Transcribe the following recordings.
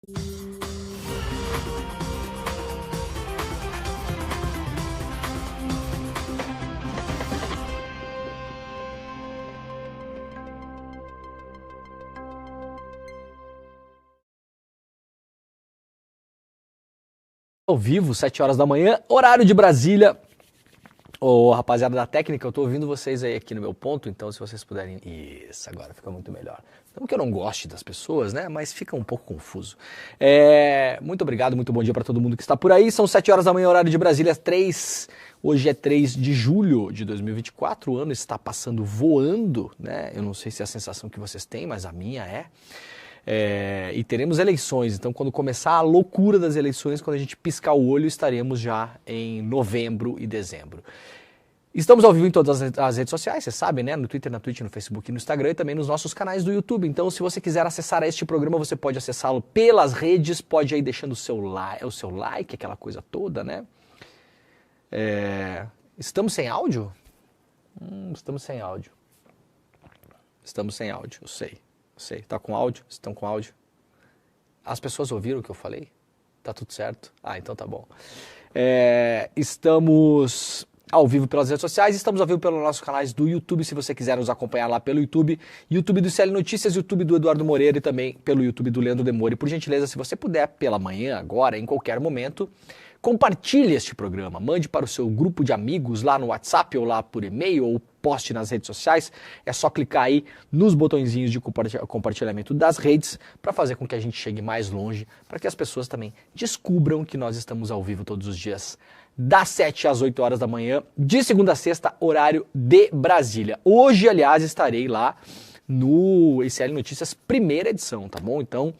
Ao vivo, 7 horas da manhã, horário de Brasília. Ô, rapaziada da técnica, eu tô ouvindo vocês aí aqui no meu ponto, então se vocês puderem... Isso, agora fica muito melhor. Não que eu não goste das pessoas, né, mas fica um pouco confuso. Muito obrigado, muito bom dia para todo mundo que está por aí. São 7 horas da manhã, horário de Brasília, 3... Hoje é 3 de julho de 2024, o ano está passando voando, né? Eu não sei se é a sensação que vocês têm, mas a minha é. E teremos eleições, então quando começar a loucura das eleições, quando a gente piscar o olho, estaremos já em novembro e dezembro. Estamos ao vivo em todas as redes sociais, vocês sabem, né? No Twitter, na Twitch, no Facebook e no Instagram e também nos nossos canais do YouTube. Então, se você quiser acessar este programa, você pode acessá-lo pelas redes, pode ir deixando o seu like, aquela coisa toda, né? Estamos sem áudio? Estamos sem áudio. Estamos sem áudio, eu sei. Tá com áudio? Estão com áudio? As pessoas ouviram o que eu falei? Tá tudo certo? Ah, então tá bom. Estamos ao vivo pelas redes sociais, estamos ao vivo pelos nossos canais do YouTube, se você quiser nos acompanhar lá pelo YouTube, YouTube do ICL Notícias, YouTube do Eduardo Moreira e também pelo YouTube do Leandro Demore. Por gentileza, se você puder, pela manhã, agora, em qualquer momento, compartilhe este programa, mande para o seu grupo de amigos lá no WhatsApp ou lá por e-mail ou poste nas redes sociais. É só clicar aí nos botõezinhos de compartilhamento das redes para fazer com que a gente chegue mais longe, para que as pessoas também descubram que nós estamos ao vivo todos os dias, das 7 às 8 horas da manhã, de segunda a sexta, horário de Brasília. Hoje, aliás, estarei lá no ICL Notícias primeira edição, tá bom? Então,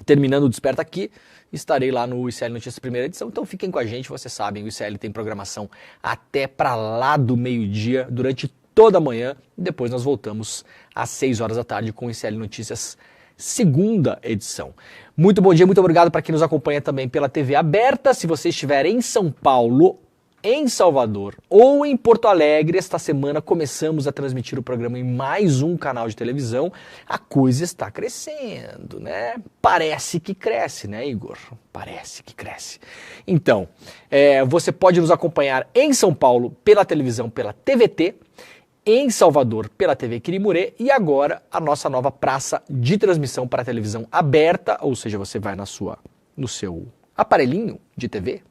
terminando o Desperta aqui, estarei lá no ICL Notícias primeira edição, então fiquem com a gente, vocês sabem, o ICL tem programação até para lá do meio-dia, durante toda a manhã, e depois nós voltamos às 6 horas da tarde com o ICL Notícias segunda edição. Muito bom dia, muito obrigado para quem nos acompanha também pela TV aberta. Se você estiver em São Paulo, em Salvador ou em Porto Alegre, esta semana começamos a transmitir o programa em mais um canal de televisão. A coisa está crescendo, né? Parece que cresce, né, Igor? Parece que cresce. Então, você pode nos acompanhar em São Paulo pela televisão, pela TVT, em Salvador pela TV Quirimurê e agora a nossa nova praça de transmissão para a televisão aberta, ou seja, você vai no seu aparelhinho de TV,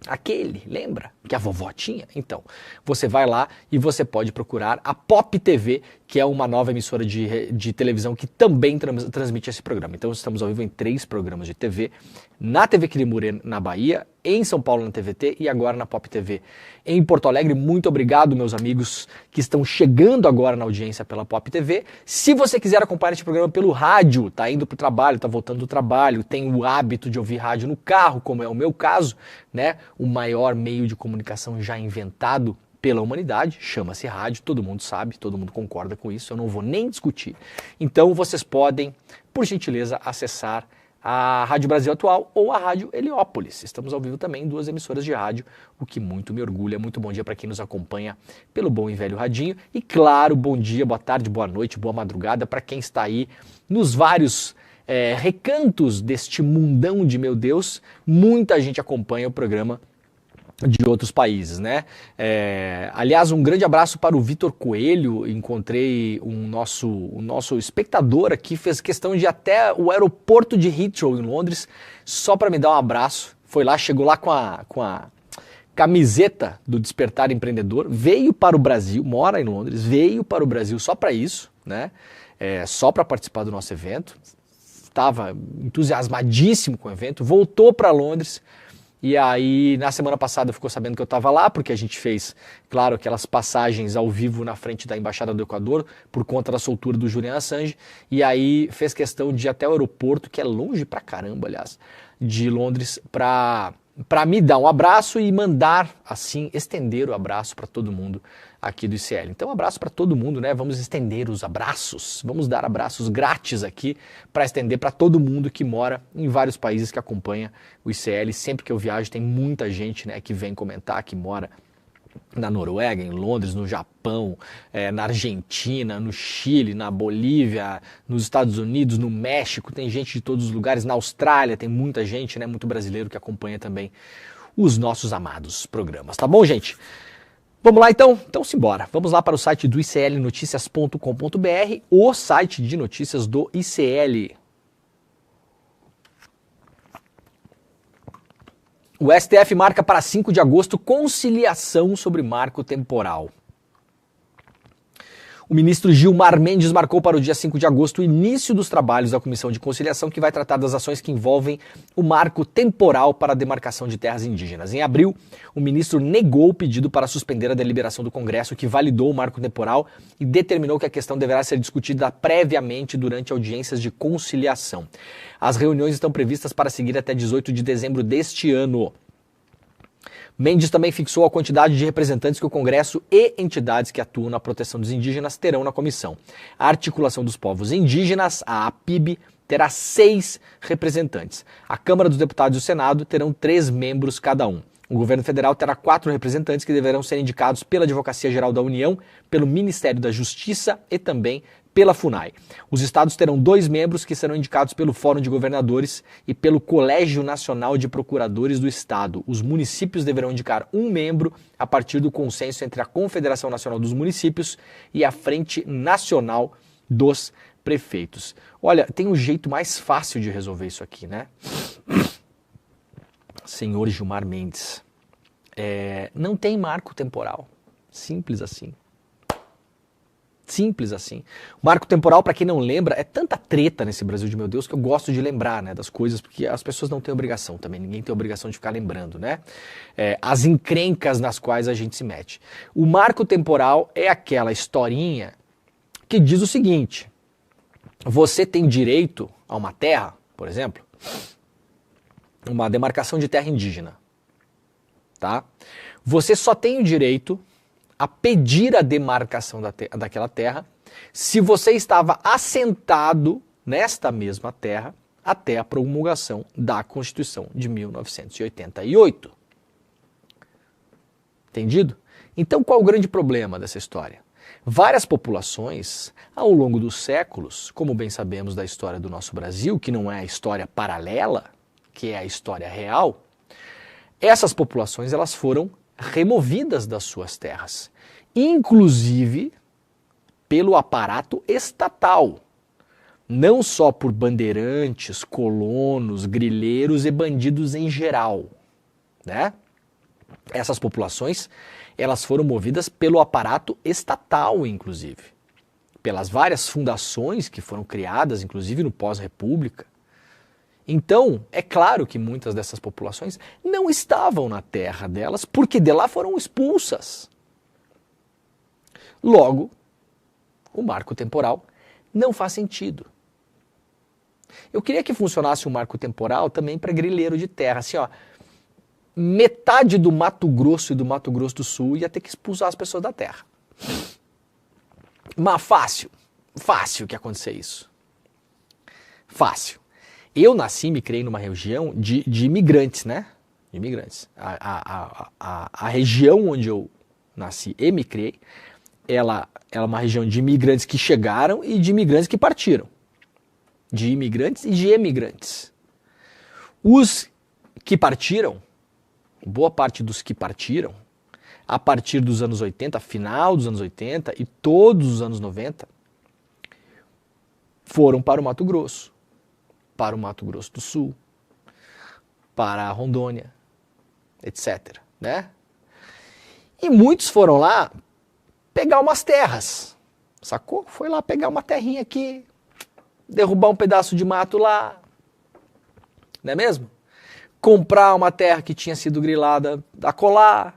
aquele, lembra? Que a vovó tinha? Então, você vai lá e você pode procurar a Pop TV, que é uma nova emissora de televisão que também transmite esse programa. Então, estamos ao vivo em 3 programas de TV, na TV Quirimurê, na Bahia, em São Paulo, na TVT e agora na Pop TV em Porto Alegre. Muito obrigado, meus amigos que estão chegando agora na audiência pela Pop TV. Se você quiser acompanhar este programa pelo rádio, tá indo para o trabalho, tá voltando do trabalho, tem o hábito de ouvir rádio no carro, como é o meu caso, né? O maior meio de comunicação já inventado pela humanidade, chama-se rádio, todo mundo sabe, todo mundo concorda com isso, eu não vou nem discutir. Então vocês podem, por gentileza, acessar a Rádio Brasil Atual ou a Rádio Heliópolis. Estamos ao vivo também em 2 emissoras de rádio, o que muito me orgulha. Muito bom dia para quem nos acompanha pelo bom e velho radinho. E claro, bom dia, boa tarde, boa noite, boa madrugada para quem está aí nos vários recantos deste mundão de meu Deus. Muita gente acompanha o programa de outros países, né? Aliás, um grande abraço para o Vitor Coelho. Encontrei o nosso espectador aqui, fez questão de ir até o aeroporto de Heathrow, em Londres, só para me dar um abraço. Foi lá, chegou lá com a camiseta do Despertar Empreendedor, veio para o Brasil, mora em Londres, veio para o Brasil só para isso, né? Só para participar do nosso evento. Estava entusiasmadíssimo com o evento, voltou para Londres. E aí, na semana passada, ficou sabendo que eu estava lá, porque a gente fez, claro, aquelas passagens ao vivo na frente da Embaixada do Equador, por conta da soltura do Julian Assange, e aí fez questão de ir até o aeroporto, que é longe pra caramba, aliás, de Londres, para me dar um abraço e mandar, assim, estender o abraço para todo mundo aqui do ICL. Então, um abraço para todo mundo, né? Vamos estender os abraços, vamos dar abraços grátis aqui para estender para todo mundo que mora em vários países que acompanha o ICL. Sempre que eu viajo tem muita gente, né, que vem comentar, que mora na Noruega, em Londres, no Japão, na Argentina, no Chile, na Bolívia, nos Estados Unidos, no México, tem gente de todos os lugares, na Austrália tem muita gente, né, muito brasileiro que acompanha também os nossos amados programas. Tá bom, gente? Vamos lá então? Então simbora. Vamos lá para o site do iclnoticias.com.br, o site de notícias do ICL. O STF marca para 5 de agosto conciliação sobre marco temporal. O ministro Gilmar Mendes marcou para o dia 5 de agosto o início dos trabalhos da Comissão de Conciliação, que vai tratar das ações que envolvem o marco temporal para a demarcação de terras indígenas. Em abril, o ministro negou o pedido para suspender a deliberação do Congresso, que validou o marco temporal e determinou que a questão deverá ser discutida previamente durante audiências de conciliação. As reuniões estão previstas para seguir até 18 de dezembro deste ano. Mendes também fixou a quantidade de representantes que o Congresso e entidades que atuam na proteção dos indígenas terão na comissão. A Articulação dos Povos Indígenas, a APIB, terá 6 representantes. A Câmara dos Deputados e o Senado terão 3 membros cada um. O governo federal terá 4 representantes que deverão ser indicados pela Advocacia Geral da União, pelo Ministério da Justiça e também pela FUNAI. Os estados terão 2 membros que serão indicados pelo Fórum de Governadores e pelo Colégio Nacional de Procuradores do Estado. Os municípios deverão indicar 1 membro a partir do consenso entre a Confederação Nacional dos Municípios e a Frente Nacional dos Prefeitos. Olha, tem um jeito mais fácil de resolver isso aqui, né? Senhor Gilmar Mendes, não tem marco temporal. Simples assim. Simples assim. O marco temporal, para quem não lembra, é tanta treta nesse Brasil de meu Deus que eu gosto de lembrar, né, das coisas, porque as pessoas não têm obrigação também, ninguém tem obrigação de ficar lembrando, né? As encrencas nas quais a gente se mete. O marco temporal é aquela historinha que diz o seguinte: você tem direito a uma terra, por exemplo, uma demarcação de terra indígena, tá? Você só tem o direito a pedir a demarcação daquela terra se você estava assentado nesta mesma terra até a promulgação da Constituição de 1988. Entendido? Então qual o grande problema dessa história? Várias populações, ao longo dos séculos, como bem sabemos da história do nosso Brasil, que não é a história paralela, que é a história real, essas populações elas foram removidas das suas terras, inclusive pelo aparato estatal, não só por bandeirantes, colonos, grileiros e bandidos em geral, né? Essas populações, elas foram movidas pelo aparato estatal, inclusive, pelas várias fundações que foram criadas, inclusive no pós-república. Então, é claro que muitas dessas populações não estavam na terra delas, porque de lá foram expulsas. Logo, o marco temporal não faz sentido. Eu queria que funcionasse um marco temporal também para grileiro de terra. Assim, ó, metade do Mato Grosso e do Mato Grosso do Sul ia ter que expulsar as pessoas da terra. Mas fácil que acontecer isso. Fácil. Eu nasci e me criei numa região de imigrantes, né? De imigrantes. A região onde eu nasci e me criei, ela é uma região de imigrantes que chegaram e de imigrantes que partiram. De imigrantes e de emigrantes. Os que partiram, boa parte dos que partiram, a partir dos anos 80, final dos anos 80 e todos os anos 90, foram para o Mato Grosso. Para o Mato Grosso do Sul, para a Rondônia, etc. Né? E muitos foram lá pegar umas terras, sacou? Foi lá pegar uma terrinha aqui, derrubar um pedaço de mato lá, não é mesmo? Comprar uma terra que tinha sido grilada acolá.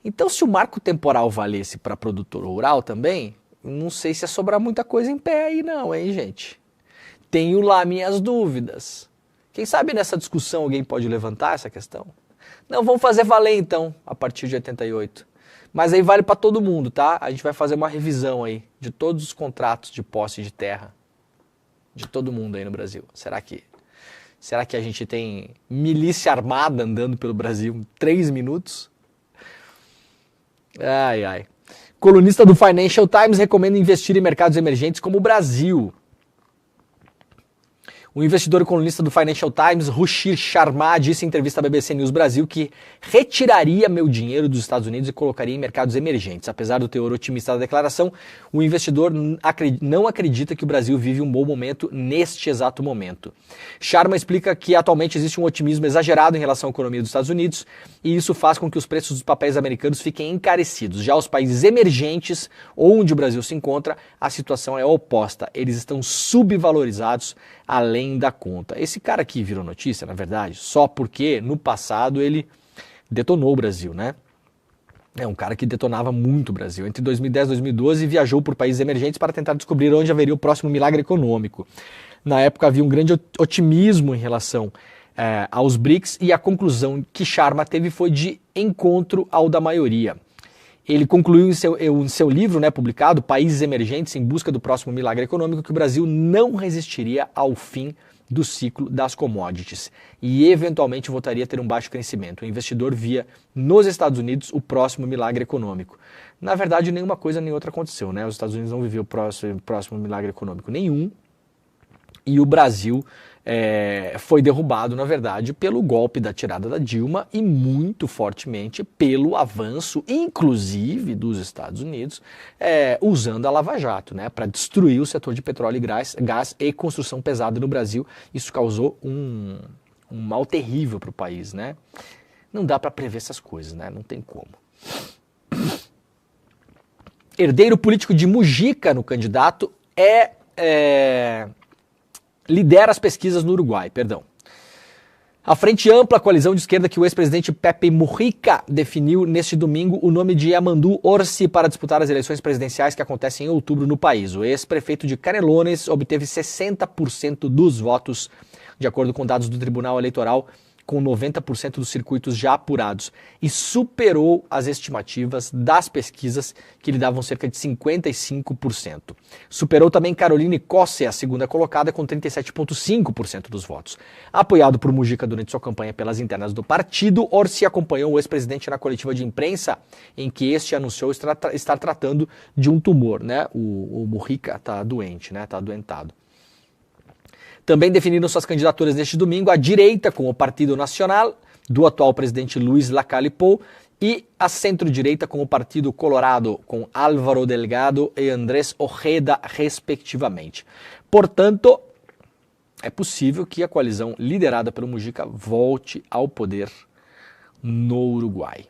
Então, se o marco temporal valesse para produtor rural também, não sei se ia sobrar muita coisa em pé aí não, hein, gente? Tenho lá minhas dúvidas. Quem sabe nessa discussão alguém pode levantar essa questão? Não, vamos fazer valer então, a partir de 88. Mas aí vale para todo mundo, tá? A gente vai fazer uma revisão aí de todos os contratos de posse de terra de todo mundo aí no Brasil. Será que a gente tem milícia armada andando pelo Brasil em 3 minutos? Ai, ai. Colunista do Financial Times recomenda investir em mercados emergentes como o Brasil. O investidor e colunista do Financial Times, Ruchir Sharma, disse em entrevista à BBC News Brasil que retiraria meu dinheiro dos Estados Unidos e colocaria em mercados emergentes. Apesar do teor otimista da declaração, o investidor não acredita que o Brasil vive um bom momento neste exato momento. Sharma explica que atualmente existe um otimismo exagerado em relação à economia dos Estados Unidos e isso faz com que os preços dos papéis americanos fiquem encarecidos. Já os países emergentes, onde o Brasil se encontra, a situação é oposta. Eles estão subvalorizados além da conta. Esse cara aqui virou notícia, na verdade, só porque no passado ele detonou o Brasil, né? É um cara que detonava muito o Brasil. Entre 2010 e 2012 viajou por países emergentes para tentar descobrir onde haveria o próximo milagre econômico. Na época havia um grande otimismo em relação aos BRICS e a conclusão que Sharma teve foi de encontro ao da maioria. Ele concluiu em seu livro, né, publicado, Países Emergentes em Busca do Próximo Milagre Econômico, que o Brasil não resistiria ao fim do ciclo das commodities e eventualmente voltaria a ter um baixo crescimento. O investidor via nos Estados Unidos o próximo milagre econômico. Na verdade, nenhuma coisa nem outra aconteceu, né? Os Estados Unidos não viveu o próximo milagre econômico nenhum e o Brasil foi derrubado, na verdade, pelo golpe da tirada da Dilma e muito fortemente pelo avanço, inclusive dos Estados Unidos, usando a Lava Jato, né, para destruir o setor de petróleo e gás e construção pesada no Brasil. Isso causou um mal terrível para o país, né? Não dá para prever essas coisas, né? Não tem como. Herdeiro político de Mujica no candidato lidera as pesquisas no Uruguai, A Frente Ampla, a coalizão de esquerda que o ex-presidente Pepe Mujica definiu neste domingo o nome de Yamandu Orsi para disputar as eleições presidenciais que acontecem em outubro no país. O ex-prefeito de Canelones obteve 60% dos votos, de acordo com dados do Tribunal Eleitoral, com 90% dos circuitos já apurados, e superou as estimativas das pesquisas que lhe davam cerca de 55%. Superou também Caroline Cosse, a segunda colocada, com 37,5% dos votos. Apoiado por Mujica durante sua campanha pelas internas do partido, Orsi acompanhou o ex-presidente na coletiva de imprensa, em que este anunciou estar tratando de um tumor, né? O Mujica está doente, né? Está adoentado. Também definiram suas candidaturas neste domingo a direita com o Partido Nacional, do atual presidente Luiz Lacalle Pou, e a centro-direita com o Partido Colorado, com Álvaro Delgado e Andrés Ojeda, respectivamente. Portanto, é possível que a coalizão liderada pelo Mujica volte ao poder no Uruguai.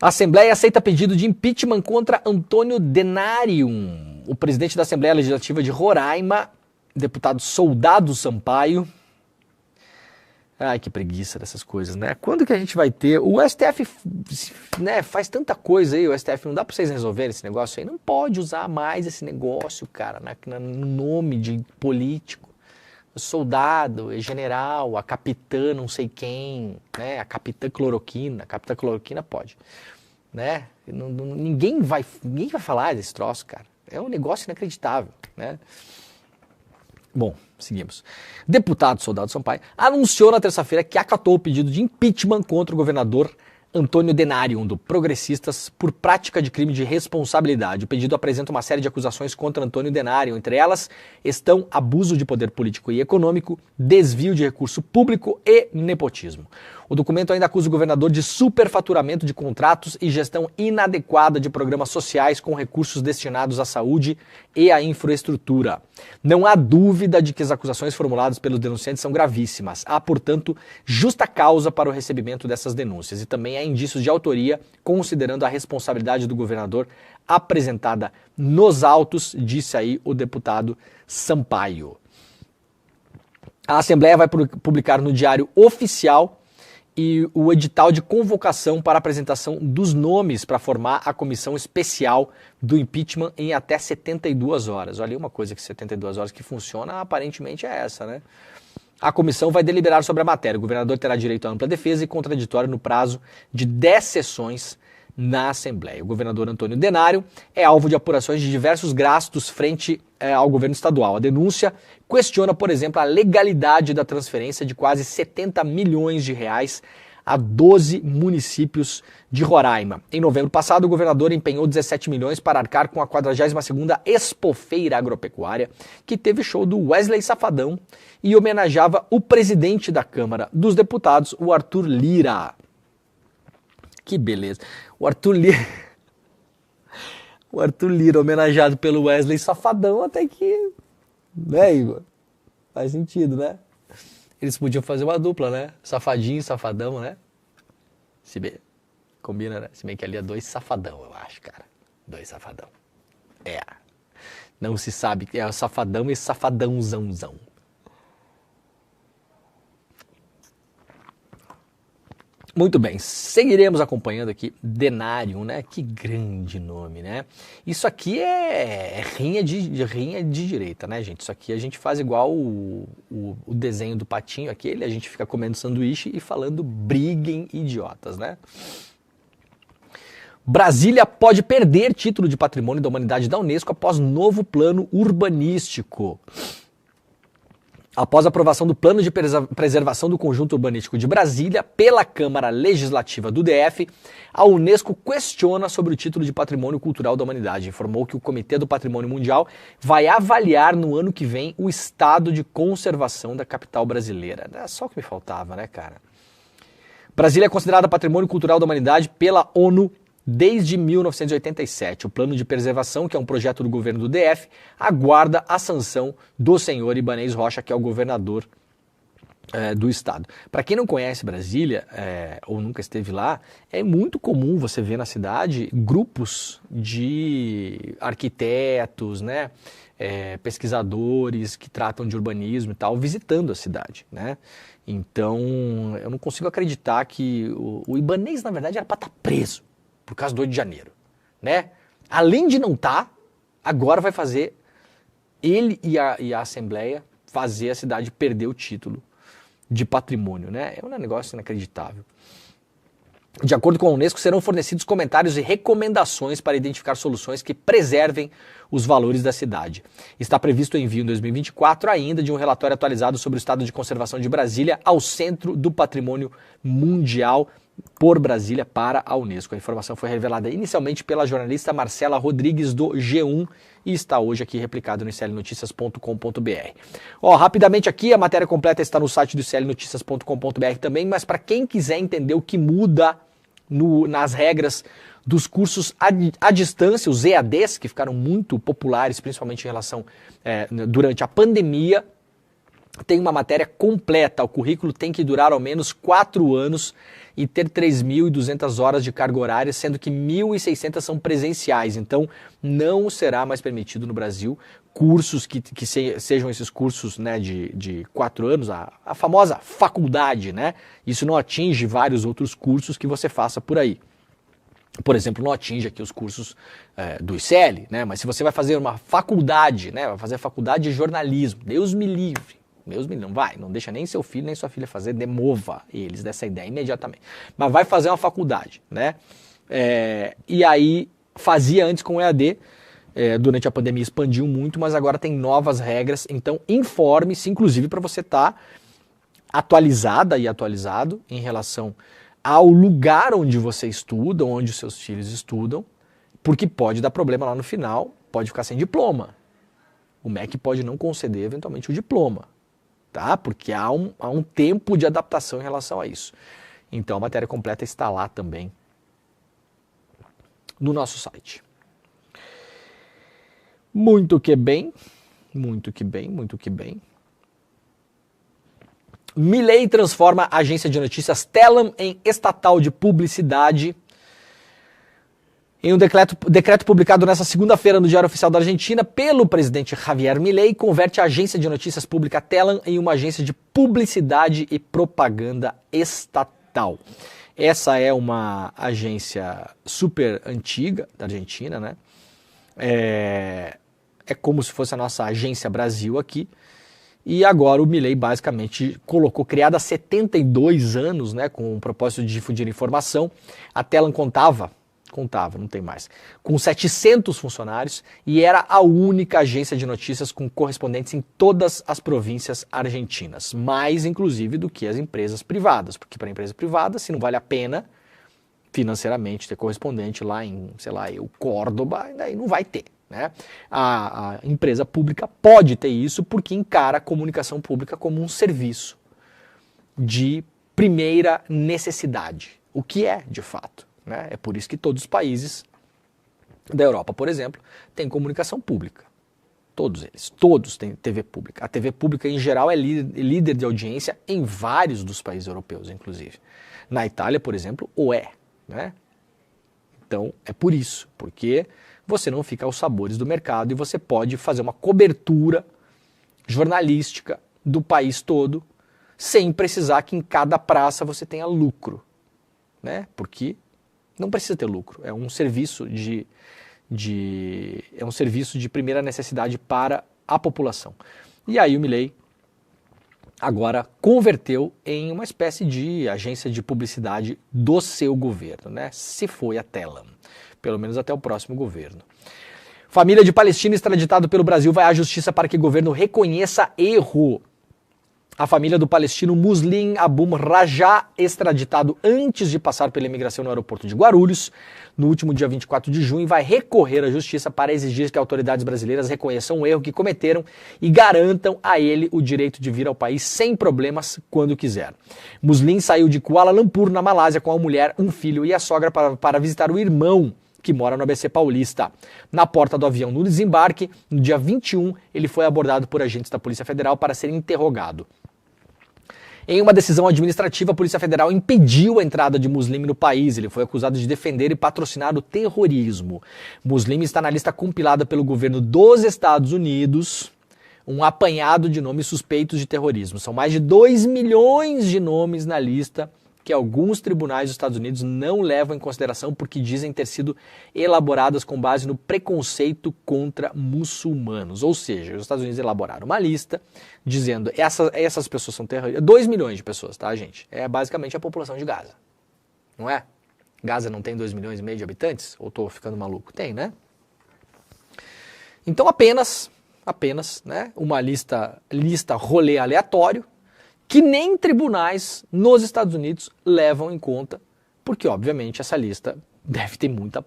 A Assembleia aceita pedido de impeachment contra Antônio Denarium. O presidente da Assembleia Legislativa de Roraima, deputado Soldado Sampaio. Ai, que preguiça dessas coisas, né? Quando que a gente vai ter... O STF, né, faz tanta coisa aí, o STF, não dá pra vocês resolverem esse negócio aí? Não pode usar mais esse negócio, cara, no nome de político. O soldado, general, a capitã não sei quem, né? A capitã cloroquina pode, né? Ninguém vai falar desse troço, cara. É um negócio inacreditável, né? Bom, seguimos. Deputado Soldado Sampaio anunciou na terça-feira que acatou o pedido de impeachment contra o governador Antônio Denarium, do Progressistas, por prática de crime de responsabilidade. O pedido apresenta uma série de acusações contra Antônio Denarium. Entre elas estão abuso de poder político e econômico, desvio de recurso público e nepotismo. O documento ainda acusa o governador de superfaturamento de contratos e gestão inadequada de programas sociais com recursos destinados à saúde e à infraestrutura. Não há dúvida de que as acusações formuladas pelos denunciantes são gravíssimas. Há, portanto, justa causa para o recebimento dessas denúncias e também há indícios de autoria, considerando a responsabilidade do governador apresentada nos autos, disse aí o deputado Sampaio. A Assembleia vai publicar no Diário Oficial e o edital de convocação para apresentação dos nomes para formar a comissão especial do impeachment em até 72 horas. Olha aí uma coisa que 72 horas que funciona, aparentemente é essa, né? A comissão vai deliberar sobre a matéria. O governador terá direito à ampla defesa e contraditório no prazo de 10 sessões na Assembleia. O governador Antônio Denarium é alvo de apurações de diversos gastos frente ao governo estadual. A denúncia questiona, por exemplo, a legalidade da transferência de quase 70 milhões de reais a 12 municípios de Roraima. Em novembro passado, o governador empenhou 17 milhões para arcar com a 42ª Expofeira Agropecuária, que teve show do Wesley Safadão e homenageava o presidente da Câmara dos Deputados, o Arthur Lira. Que beleza. O Arthur Lira homenageado pelo Wesley Safadão, até que, né, Igor? Faz sentido, né? Eles podiam fazer uma dupla, né? Safadinho e Safadão, né? Se bem, combina, né? Se bem que ali é 2 Safadão, eu acho, cara. 2 Safadão. É. Não se sabe, é o Safadão e Safadãozãozão. Muito bem, seguiremos acompanhando aqui Denário, né? Que grande nome, né? Isso aqui é rinha de direita, né, gente? Isso aqui a gente faz igual o desenho do patinho aquele, a gente fica comendo sanduíche e falando briguem idiotas, né? Brasília pode perder título de Patrimônio da Humanidade da Unesco após novo plano urbanístico. Após a aprovação do Plano de Preservação do Conjunto Urbanístico de Brasília pela Câmara Legislativa do DF, a Unesco questiona sobre o título de Patrimônio Cultural da Humanidade. Informou que o Comitê do Patrimônio Mundial vai avaliar no ano que vem o estado de conservação da capital brasileira. É só o que me faltava, né, cara? Brasília é considerada Patrimônio Cultural da Humanidade pela ONU desde 1987. O plano de preservação, que é um projeto do governo do DF, aguarda a sanção do senhor Ibanez Rocha, que é o governador do estado. Para quem não conhece Brasília, ou nunca esteve lá, é muito comum você ver na cidade grupos de arquitetos, né, pesquisadores que tratam de urbanismo e tal, visitando a cidade, né? Então, eu não consigo acreditar que o Ibanez, na verdade, era para estar preso por causa do 8 de janeiro, né? Além de não estar, agora vai fazer ele e a Assembleia fazer a cidade perder o título de patrimônio, né? É um negócio inacreditável. De acordo com a Unesco, serão fornecidos comentários e recomendações para identificar soluções que preservem os valores da cidade. Está previsto o envio em 2024 ainda de um relatório atualizado sobre o estado de conservação de Brasília ao Centro do Patrimônio Mundial por Brasília para a Unesco. A informação foi revelada inicialmente pela jornalista Marcela Rodrigues do G1 e está hoje aqui replicado no iclnoticias.com.br. Rapidamente aqui, a matéria completa está no site do iclnoticias.com.br também, mas para quem quiser entender o que muda nas regras dos cursos à distância, os EADs, que ficaram muito populares, principalmente em relação durante a pandemia, tem uma matéria completa. O currículo tem que durar ao menos 4 anos e ter 3.200 horas de carga horária, sendo que 1.600 são presenciais. Então, não será mais permitido no Brasil cursos que sejam esses cursos, né, de 4 anos, a famosa faculdade, né? Isso não atinge vários outros cursos que você faça por aí. Por exemplo, não atinge aqui os cursos do ICL, né? Mas se você vai fazer uma faculdade, né, vai fazer a faculdade de jornalismo, Deus me livre. Não deixa nem seu filho nem sua filha fazer, demova eles dessa ideia imediatamente. Mas vai fazer uma faculdade, né? E aí fazia antes com o EAD, durante a pandemia expandiu muito, mas agora tem novas regras, então informe-se, inclusive para você estar atualizada e atualizado em relação ao lugar onde você estuda, onde os seus filhos estudam, porque pode dar problema lá no final, pode ficar sem diploma. O MEC pode não conceder eventualmente o diploma. Tá? Porque há um tempo de adaptação em relação a isso. Então a matéria completa está lá também no nosso site. Muito que bem. Milei transforma a agência de notícias Telam em estatal de publicidade. Em um decreto publicado nesta segunda-feira no Diário Oficial da Argentina pelo presidente Javier Milei, converte a agência de notícias pública Telam em uma agência de publicidade e propaganda estatal. Essa é uma agência super antiga da Argentina, né? É como se fosse a nossa agência Brasil aqui. E agora o Milei basicamente criada há 72 anos, né, com o propósito de difundir informação. A Telam contava contava, não tem mais, com 700 funcionários e era a única agência de notícias com correspondentes em todas as províncias argentinas, mais inclusive do que as empresas privadas, porque para a empresa privada, se não vale a pena financeiramente ter correspondente lá em, sei lá, Córdoba, daí não vai ter. Né? A empresa pública pode ter isso porque encara a comunicação pública como um serviço de primeira necessidade, o que é de fato. Né? É por isso que todos os países da Europa, por exemplo, têm comunicação pública. Todos eles, todos têm TV pública. A TV pública em geral é líder de audiência em vários dos países europeus, inclusive. Na Itália, por exemplo, o é. Né? Então é por isso, porque você não fica aos sabores do mercado e você pode fazer uma cobertura jornalística do país todo sem precisar que em cada praça você tenha lucro, né? Porque não precisa ter lucro, é um serviço de primeira necessidade para a população. E aí o Milei agora converteu em uma espécie de agência de publicidade do seu governo, né? Se foi a Telam, pelo menos até o próximo governo. Família de palestino extraditado pelo Brasil vai à justiça para que o governo reconheça erro. A família do palestino Muslim Abu Rajá, extraditado antes de passar pela imigração no aeroporto de Guarulhos, no último dia 24 de junho, vai recorrer à justiça para exigir que autoridades brasileiras reconheçam o erro que cometeram e garantam a ele o direito de vir ao país sem problemas quando quiser. Muslim saiu de Kuala Lumpur, na Malásia, com a mulher, um filho e a sogra para visitar o irmão, que mora no ABC Paulista. Na porta do avião, no desembarque, no dia 21, ele foi abordado por agentes da Polícia Federal para ser interrogado. Em uma decisão administrativa, a Polícia Federal impediu a entrada de Muslim no país. Ele foi acusado de defender e patrocinar o terrorismo. Muslim está na lista compilada pelo governo dos Estados Unidos, um apanhado de nomes suspeitos de terrorismo. São mais de 2 milhões de nomes na lista que alguns tribunais dos Estados Unidos não levam em consideração porque dizem ter sido elaboradas com base no preconceito contra muçulmanos. Ou seja, os Estados Unidos elaboraram uma lista dizendo essas pessoas são terroristas. 2 milhões de pessoas, tá, gente? É basicamente a população de Gaza, não é? Gaza não tem 2 milhões e meio de habitantes? Ou estou ficando maluco? Tem, né? Então apenas, né, uma lista rolê aleatório, que nem tribunais nos Estados Unidos levam em conta, porque obviamente essa lista deve ter muita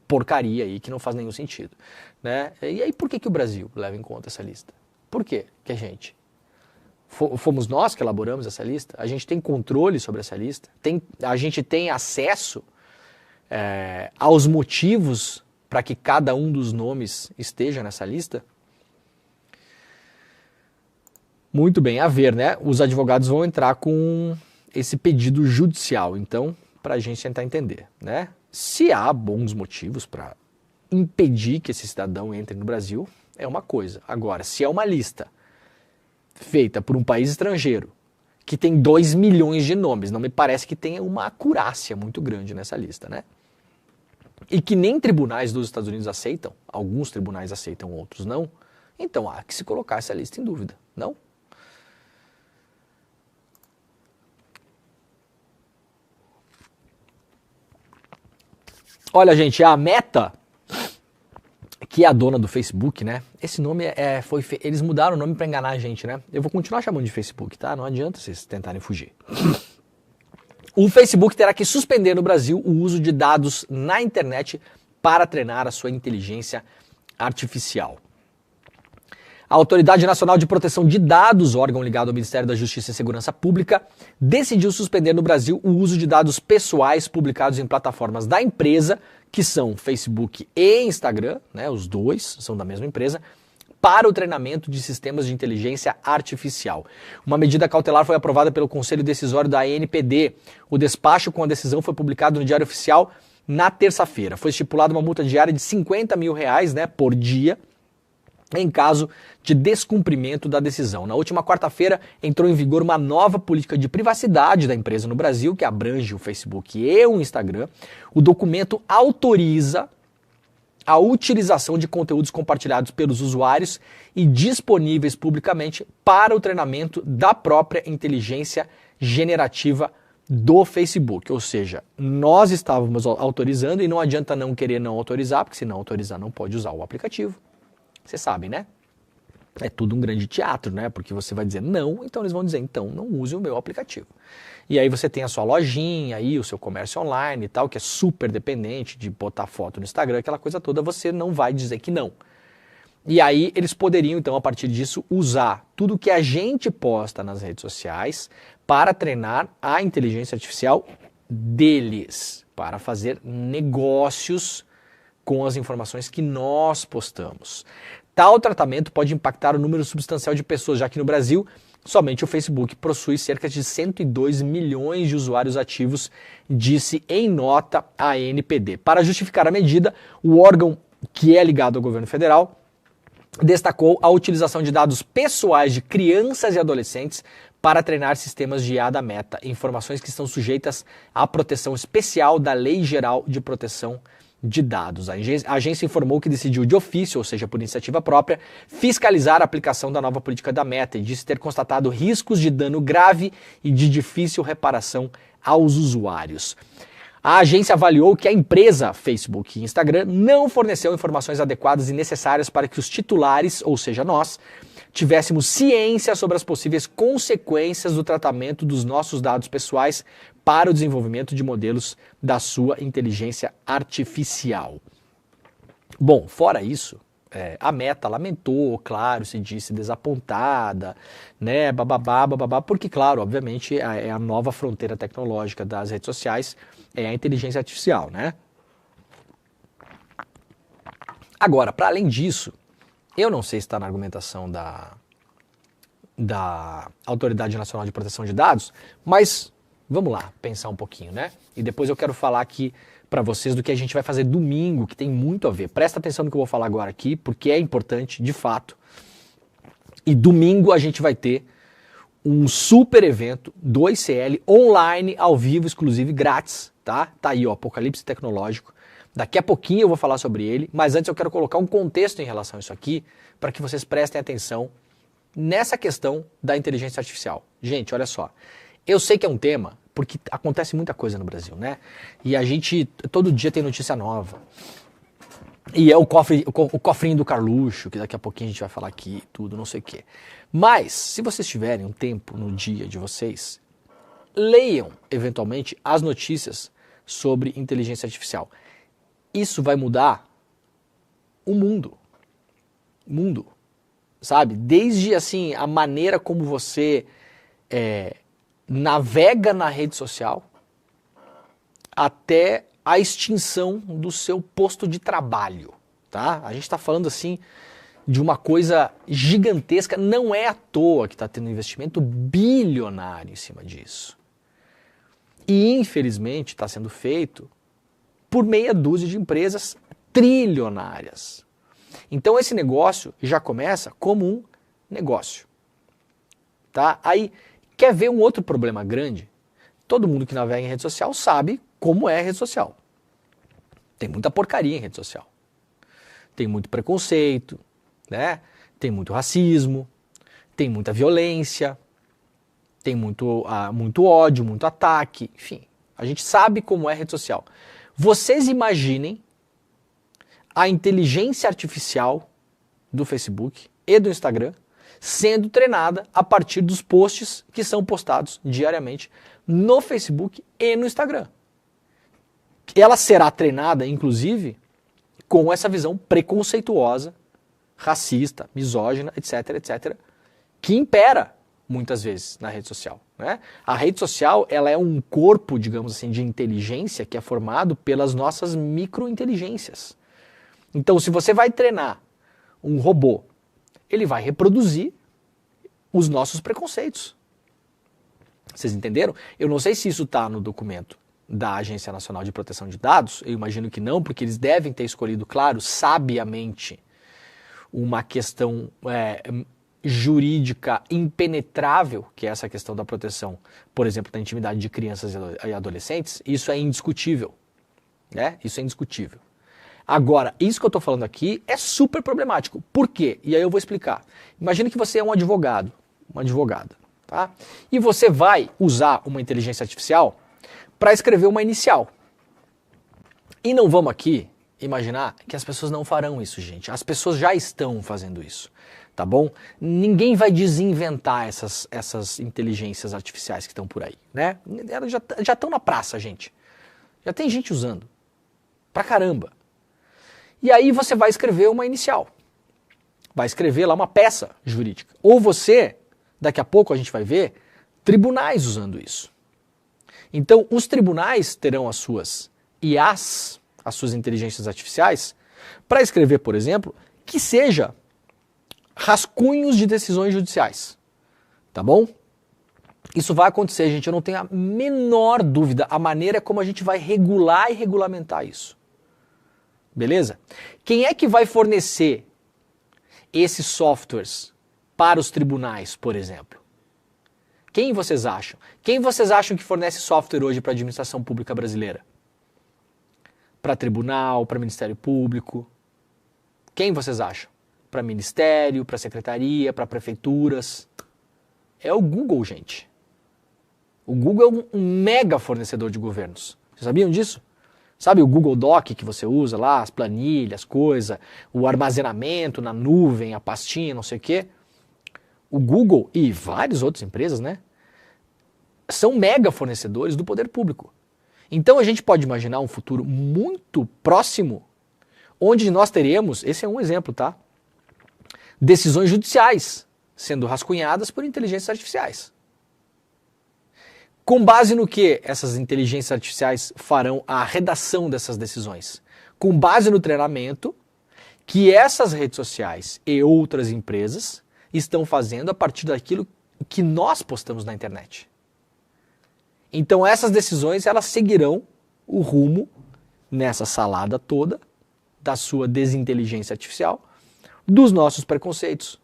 porcaria aí que não faz nenhum sentido. Né? E aí por que o Brasil leva em conta essa lista? Por quê que a gente? Fomos nós que elaboramos essa lista? A gente tem controle sobre essa lista? A gente tem acesso aos motivos para que cada um dos nomes esteja nessa lista? Muito bem, a ver, né? Os advogados vão entrar com esse pedido judicial, então, para a gente tentar entender, né? Se há bons motivos para impedir que esse cidadão entre no Brasil, é uma coisa. Agora, se é uma lista feita por um país estrangeiro, que tem 2 milhões de nomes, não me parece que tenha uma acurácia muito grande nessa lista, né? E que nem tribunais dos Estados Unidos aceitam, alguns tribunais aceitam, outros não, então há que se colocar essa lista em dúvida, não? Olha, gente, a Meta, que é a dona do Facebook, né? Esse nome eles mudaram o nome para enganar a gente, né? Eu vou continuar chamando de Facebook, tá? Não adianta vocês tentarem fugir. O Facebook terá que suspender no Brasil o uso de dados na internet para treinar a sua inteligência artificial. A Autoridade Nacional de Proteção de Dados, órgão ligado ao Ministério da Justiça e Segurança Pública, decidiu suspender no Brasil o uso de dados pessoais publicados em plataformas da empresa, que são Facebook e Instagram, né, os dois são da mesma empresa, para o treinamento de sistemas de inteligência artificial. Uma medida cautelar foi aprovada pelo Conselho Decisório da ANPD. O despacho com a decisão foi publicado no Diário Oficial na terça-feira. Foi estipulada uma multa diária de R$50 mil, né, por dia, em caso de descumprimento da decisão. Na última quarta-feira, entrou em vigor uma nova política de privacidade da empresa no Brasil, que abrange o Facebook e o Instagram. O documento autoriza a utilização de conteúdos compartilhados pelos usuários e disponíveis publicamente para o treinamento da própria inteligência generativa do Facebook, ou seja, nós estávamos autorizando e não adianta não querer não autorizar, porque se não autorizar não pode usar o aplicativo. Você sabe, né? É tudo um grande teatro, né? Porque você vai dizer não, então eles vão dizer, então não use o meu aplicativo. E aí você tem a sua lojinha aí, o seu comércio online e tal, que é super dependente de botar foto no Instagram, aquela coisa toda, você não vai dizer que não. E aí eles poderiam, então, a partir disso, usar tudo que a gente posta nas redes sociais para treinar a inteligência artificial deles, para fazer negócios com as informações que nós postamos. Tal tratamento pode impactar o número substancial de pessoas, já que no Brasil, somente o Facebook possui cerca de 102 milhões de usuários ativos, disse em nota a ANPD. Para justificar a medida, o órgão que é ligado ao governo federal destacou a utilização de dados pessoais de crianças e adolescentes para treinar sistemas de IA da Meta, informações que estão sujeitas à proteção especial da Lei Geral de Proteção de Dados. A agência informou que decidiu de ofício, ou seja, por iniciativa própria, fiscalizar a aplicação da nova política da Meta e disse ter constatado riscos de dano grave e de difícil reparação aos usuários. A agência avaliou que a empresa Facebook e Instagram não forneceu informações adequadas e necessárias para que os titulares, ou seja, nós, tivéssemos ciência sobre as possíveis consequências do tratamento dos nossos dados pessoais para o desenvolvimento de modelos da sua inteligência artificial. Bom, fora isso, a Meta lamentou, claro, se disse desapontada, né, bababá, porque, claro, obviamente, é a nova fronteira tecnológica das redes sociais, é a inteligência artificial, né? Agora, para além disso, eu não sei se está na argumentação da Autoridade Nacional de Proteção de Dados, mas vamos lá, pensar um pouquinho, né? E depois eu quero falar aqui para vocês do que a gente vai fazer domingo, que tem muito a ver. Presta atenção no que eu vou falar agora aqui, porque é importante, de fato. E domingo a gente vai ter um super evento do ICL online, ao vivo, exclusivo e grátis, tá? Tá aí, ó, Apocalipse Tecnológico. Daqui a pouquinho eu vou falar sobre ele, mas antes eu quero colocar um contexto em relação a isso aqui, para que vocês prestem atenção nessa questão da inteligência artificial. Gente, olha só, eu sei que é um tema, porque acontece muita coisa no Brasil, né? E a gente, todo dia tem notícia nova. E é o cofrinho do Carluxo, que daqui a pouquinho a gente vai falar aqui, tudo, não sei o quê. Mas, se vocês tiverem um tempo no dia de vocês, leiam, eventualmente, as notícias sobre inteligência artificial. Isso vai mudar o mundo. Mundo. Sabe? Desde, assim, a maneira como você navega na rede social, até a extinção do seu posto de trabalho, tá? A gente está falando assim de uma coisa gigantesca, não é à toa que está tendo um investimento bilionário em cima disso. E infelizmente está sendo feito por meia dúzia de empresas trilionárias. Então esse negócio já começa como um negócio, tá? Aí, quer ver um outro problema grande? Todo mundo que navega em rede social sabe como é a rede social. Tem muita porcaria em rede social. Tem muito preconceito, né? Tem muito racismo, tem muita violência, tem muito ódio, muito ataque, enfim. A gente sabe como é a rede social. Vocês imaginem a inteligência artificial do Facebook e do Instagram sendo treinada a partir dos posts que são postados diariamente no Facebook e no Instagram. Ela será treinada, inclusive, com essa visão preconceituosa, racista, misógina, etc, etc, que impera muitas vezes na rede social, né? A rede social, ela é um corpo, digamos assim, de inteligência que é formado pelas nossas microinteligências. Então, se você vai treinar um robô, ele vai reproduzir os nossos preconceitos. Vocês entenderam? Eu não sei se isso está no documento da Agência Nacional de Proteção de Dados, eu imagino que não, porque eles devem ter escolhido, claro, sabiamente, uma questão jurídica impenetrável, que é essa questão da proteção, por exemplo, da intimidade de crianças e adolescentes. Isso é indiscutível, né? Isso é indiscutível. Agora, isso que eu estou falando aqui é super problemático. Por quê? E aí eu vou explicar. Imagina que você é um advogado, uma advogada, tá? E você vai usar uma inteligência artificial para escrever uma inicial. E não vamos aqui imaginar que as pessoas não farão isso, gente. As pessoas já estão fazendo isso, tá bom? Ninguém vai desinventar essas inteligências artificiais que estão por aí, né? Elas já estão na praça, gente. Já tem gente usando. Pra caramba. E aí você vai escrever uma inicial. Vai escrever lá uma peça jurídica. Ou você, daqui a pouco a gente vai ver, tribunais usando isso. Então, os tribunais terão as suas IAs, as suas inteligências artificiais, para escrever, por exemplo, que seja rascunhos de decisões judiciais. Tá bom? Isso vai acontecer, gente, eu não tenho a menor dúvida. A maneira como a gente vai regular e regulamentar isso. Beleza? Quem é que vai fornecer esses softwares para os tribunais, por exemplo? Quem vocês acham? Quem vocês acham que fornece software hoje para a administração pública brasileira? Para tribunal, para Ministério Público? Quem vocês acham? Para Ministério, para Secretaria, para prefeituras? É o Google, gente. O Google é um mega fornecedor de governos. Vocês sabiam disso? Sabe o Google Doc que você usa lá, as planilhas, coisa, o armazenamento na nuvem, a pastinha, não sei o quê? O Google e várias outras empresas, né, são mega fornecedores do poder público. Então a gente pode imaginar um futuro muito próximo, onde nós teremos, esse é um exemplo, tá? Decisões judiciais sendo rascunhadas por inteligências artificiais. Com base no que essas inteligências artificiais farão a redação dessas decisões? Com base no treinamento que essas redes sociais e outras empresas estão fazendo a partir daquilo que nós postamos na internet. Então essas decisões elas seguirão o rumo nessa salada toda da sua desinteligência artificial, dos nossos preconceitos,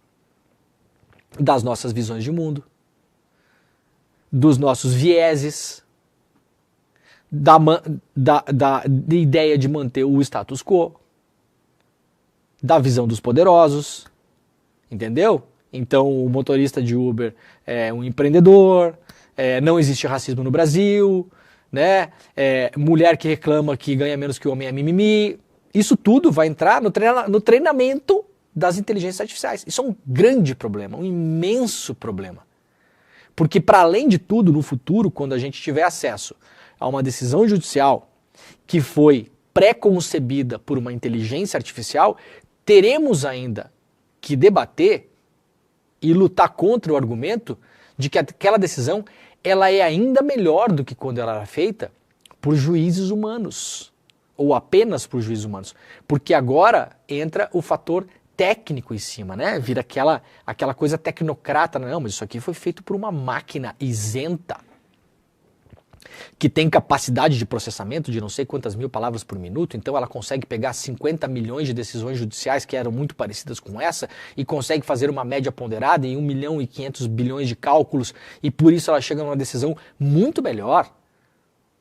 das nossas visões de mundo, dos nossos vieses, da ideia de manter o status quo, da visão dos poderosos, entendeu? Então o motorista de Uber é um empreendedor, não existe racismo no Brasil, né? Mulher que reclama que ganha menos que o homem é mimimi. Isso tudo vai entrar no treinamento das inteligências artificiais. Isso é um grande problema, um imenso problema. Porque, para além de tudo, no futuro, quando a gente tiver acesso a uma decisão judicial que foi pré-concebida por uma inteligência artificial, teremos ainda que debater e lutar contra o argumento de que aquela decisão ela é ainda melhor do que quando ela era feita por juízes humanos, ou apenas por juízes humanos. Porque agora entra o fator técnico em cima, né? Vira aquela coisa tecnocrata. Não, mas isso aqui foi feito por uma máquina isenta, que tem capacidade de processamento de não sei quantas mil palavras por minuto, então ela consegue pegar 50 milhões de decisões judiciais que eram muito parecidas com essa e consegue fazer uma média ponderada em 1 milhão e 500 bilhões de cálculos e por isso ela chega numa decisão muito melhor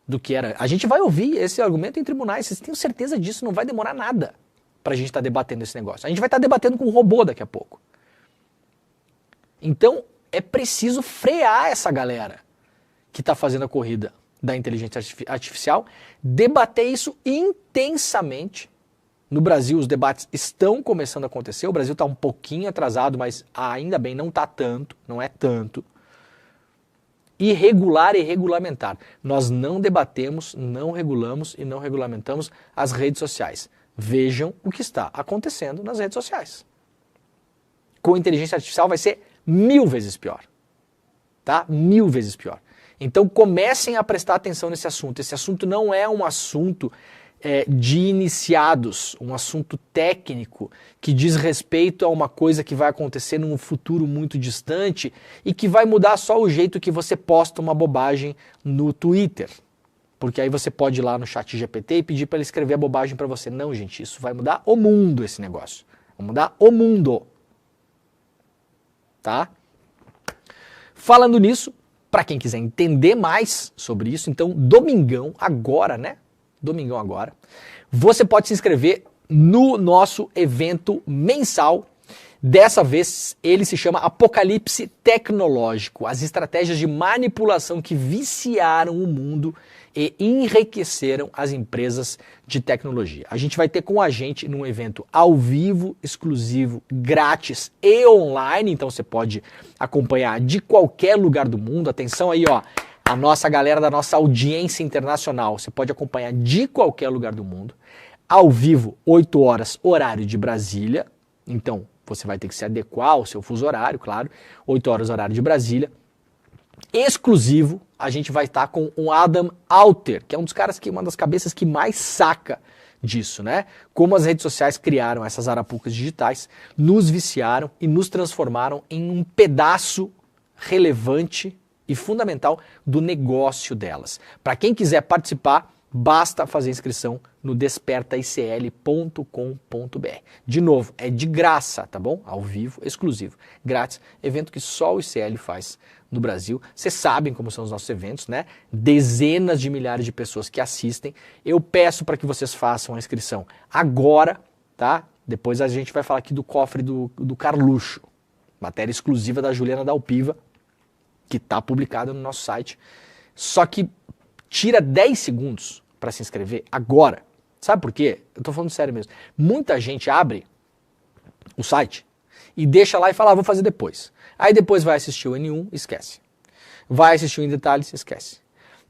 do que era. A gente vai ouvir esse argumento em tribunais, vocês têm certeza disso, não vai demorar nada para a gente estar debatendo esse negócio. A gente vai estar debatendo com um robô daqui a pouco. Então é preciso frear essa galera que está fazendo a corrida da inteligência artificial, debater isso intensamente. No Brasil os debates estão começando a acontecer, o Brasil está um pouquinho atrasado, mas ainda bem, não está tanto, não é tanto. E regular e regulamentar. Nós não debatemos, não regulamos e não regulamentamos as redes sociais. Vejam o que está acontecendo nas redes sociais. Com inteligência artificial vai ser 1000 vezes pior. Tá? 1000 vezes pior. Então comecem a prestar atenção nesse assunto. Esse assunto não é um assunto de iniciados, um assunto técnico que diz respeito a uma coisa que vai acontecer num futuro muito distante e que vai mudar só o jeito que você posta uma bobagem no Twitter. Porque aí você pode ir lá no chat GPT e pedir para ele escrever a bobagem para você. Não, gente, isso vai mudar o mundo, esse negócio. Vai mudar o mundo. Tá? Falando nisso, para quem quiser entender mais sobre isso, então, domingão agora, né? Domingão agora, você pode se inscrever no nosso evento mensal Dessa vez, ele se chama Apocalipse Tecnológico, as estratégias de manipulação que viciaram o mundo e enriqueceram as empresas de tecnologia. A gente vai ter com a gente num evento ao vivo, exclusivo, grátis e online, então você pode acompanhar de qualquer lugar do mundo. Atenção aí, ó, a nossa galera da nossa audiência internacional, você pode acompanhar de qualquer lugar do mundo, ao vivo, 8 horas, horário de Brasília, então você vai ter que se adequar ao seu fuso horário, claro, 8 horas, horário de Brasília. Exclusivo, a gente vai estar com o Adam Alter, que é um dos caras uma das cabeças que mais saca disso, né? Como as redes sociais criaram essas arapucas digitais, nos viciaram e nos transformaram em um pedaço relevante e fundamental do negócio delas. Para quem quiser participar, basta fazer inscrição no despertaicl.com.br. De novo, é de graça, tá bom? Ao vivo, exclusivo, grátis, evento que só o ICL faz no Brasil. Vocês sabem como são os nossos eventos, né? Dezenas de milhares de pessoas que assistem. Eu peço para que vocês façam a inscrição agora, tá? Depois a gente vai falar aqui do cofre do Carluxo, matéria exclusiva da Juliana Dalpiva, que está publicada no nosso site. Só que tira 10 segundos para se inscrever agora. Sabe por quê? Eu tô falando sério mesmo. Muita gente abre o site e deixa lá e fala, vou fazer depois. Aí depois vai assistir o N1, esquece. Vai assistir o Em Detalhes, esquece.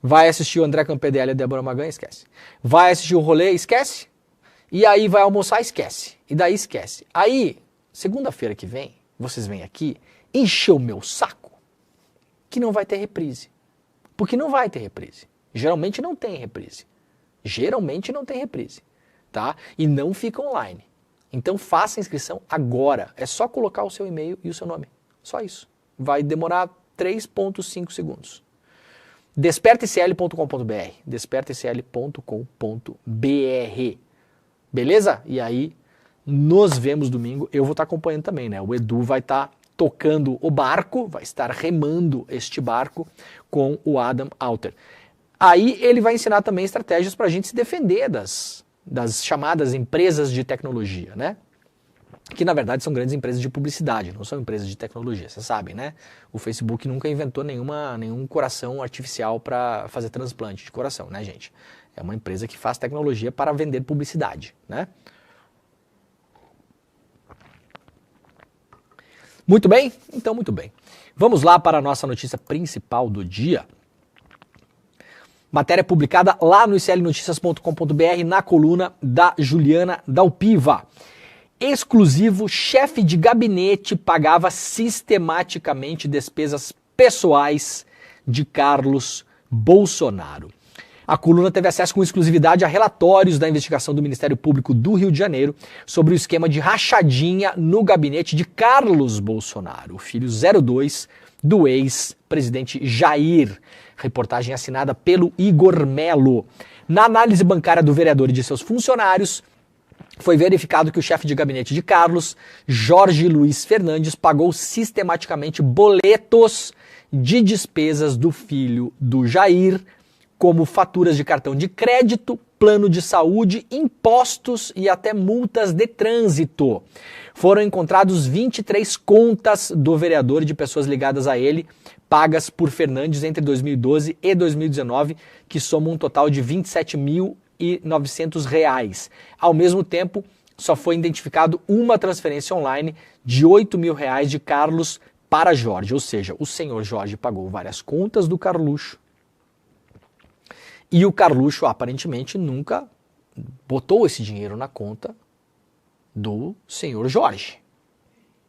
Vai assistir o André Campedelli e a Débora Magan, esquece. Vai assistir o Rolê, esquece. E aí vai almoçar, esquece. E daí esquece. Aí, segunda-feira que vem, vocês vêm aqui, encher o meu saco, que não vai ter reprise. Porque não vai ter reprise. Geralmente não tem reprise. Geralmente não tem reprise, tá? E não fica online. Então faça a inscrição agora. É só colocar o seu e-mail e o seu nome. Só isso. Vai demorar 3,5 segundos. despertacl.com.br. despertacl.com.br. Beleza? E aí, nos vemos domingo. Eu vou estar acompanhando também, né? O Edu vai estar tocando o barco, vai estar remando este barco com o Adam Alter. Aí ele vai ensinar também estratégias para a gente se defender das chamadas empresas de tecnologia, né? Que na verdade são grandes empresas de publicidade, não são empresas de tecnologia, vocês sabem, né? O Facebook nunca inventou nenhum coração artificial para fazer transplante de coração, né, gente? É uma empresa que faz tecnologia para vender publicidade, né? Muito bem? Então, muito bem. Vamos lá para a nossa notícia principal do dia. Matéria publicada lá no iclnoticias.com.br na coluna da Juliana Dalpiva. Exclusivo, chefe de gabinete pagava sistematicamente despesas pessoais de Carlos Bolsonaro. A coluna teve acesso com exclusividade a relatórios da investigação do Ministério Público do Rio de Janeiro sobre o esquema de rachadinha no gabinete de Carlos Bolsonaro, o filho 02 do ex-presidente Jair. Reportagem assinada pelo Igor Melo. Na análise bancária do vereador e de seus funcionários, foi verificado que o chefe de gabinete de Carlos, Jorge Luiz Fernandes, pagou sistematicamente boletos de despesas do filho do Jair, como faturas de cartão de crédito, plano de saúde, impostos e até multas de trânsito. Foram encontrados 23 contas do vereador e de pessoas ligadas a ele, pagas por Fernandes entre 2012 e 2019, que somam um total de R$ 27.900. Ao mesmo tempo, só foi identificado uma transferência online de R$ 8.000 de Carlos para Jorge, ou seja, o senhor Jorge pagou várias contas do Carluxo e o Carluxo aparentemente nunca botou esse dinheiro na conta do senhor Jorge.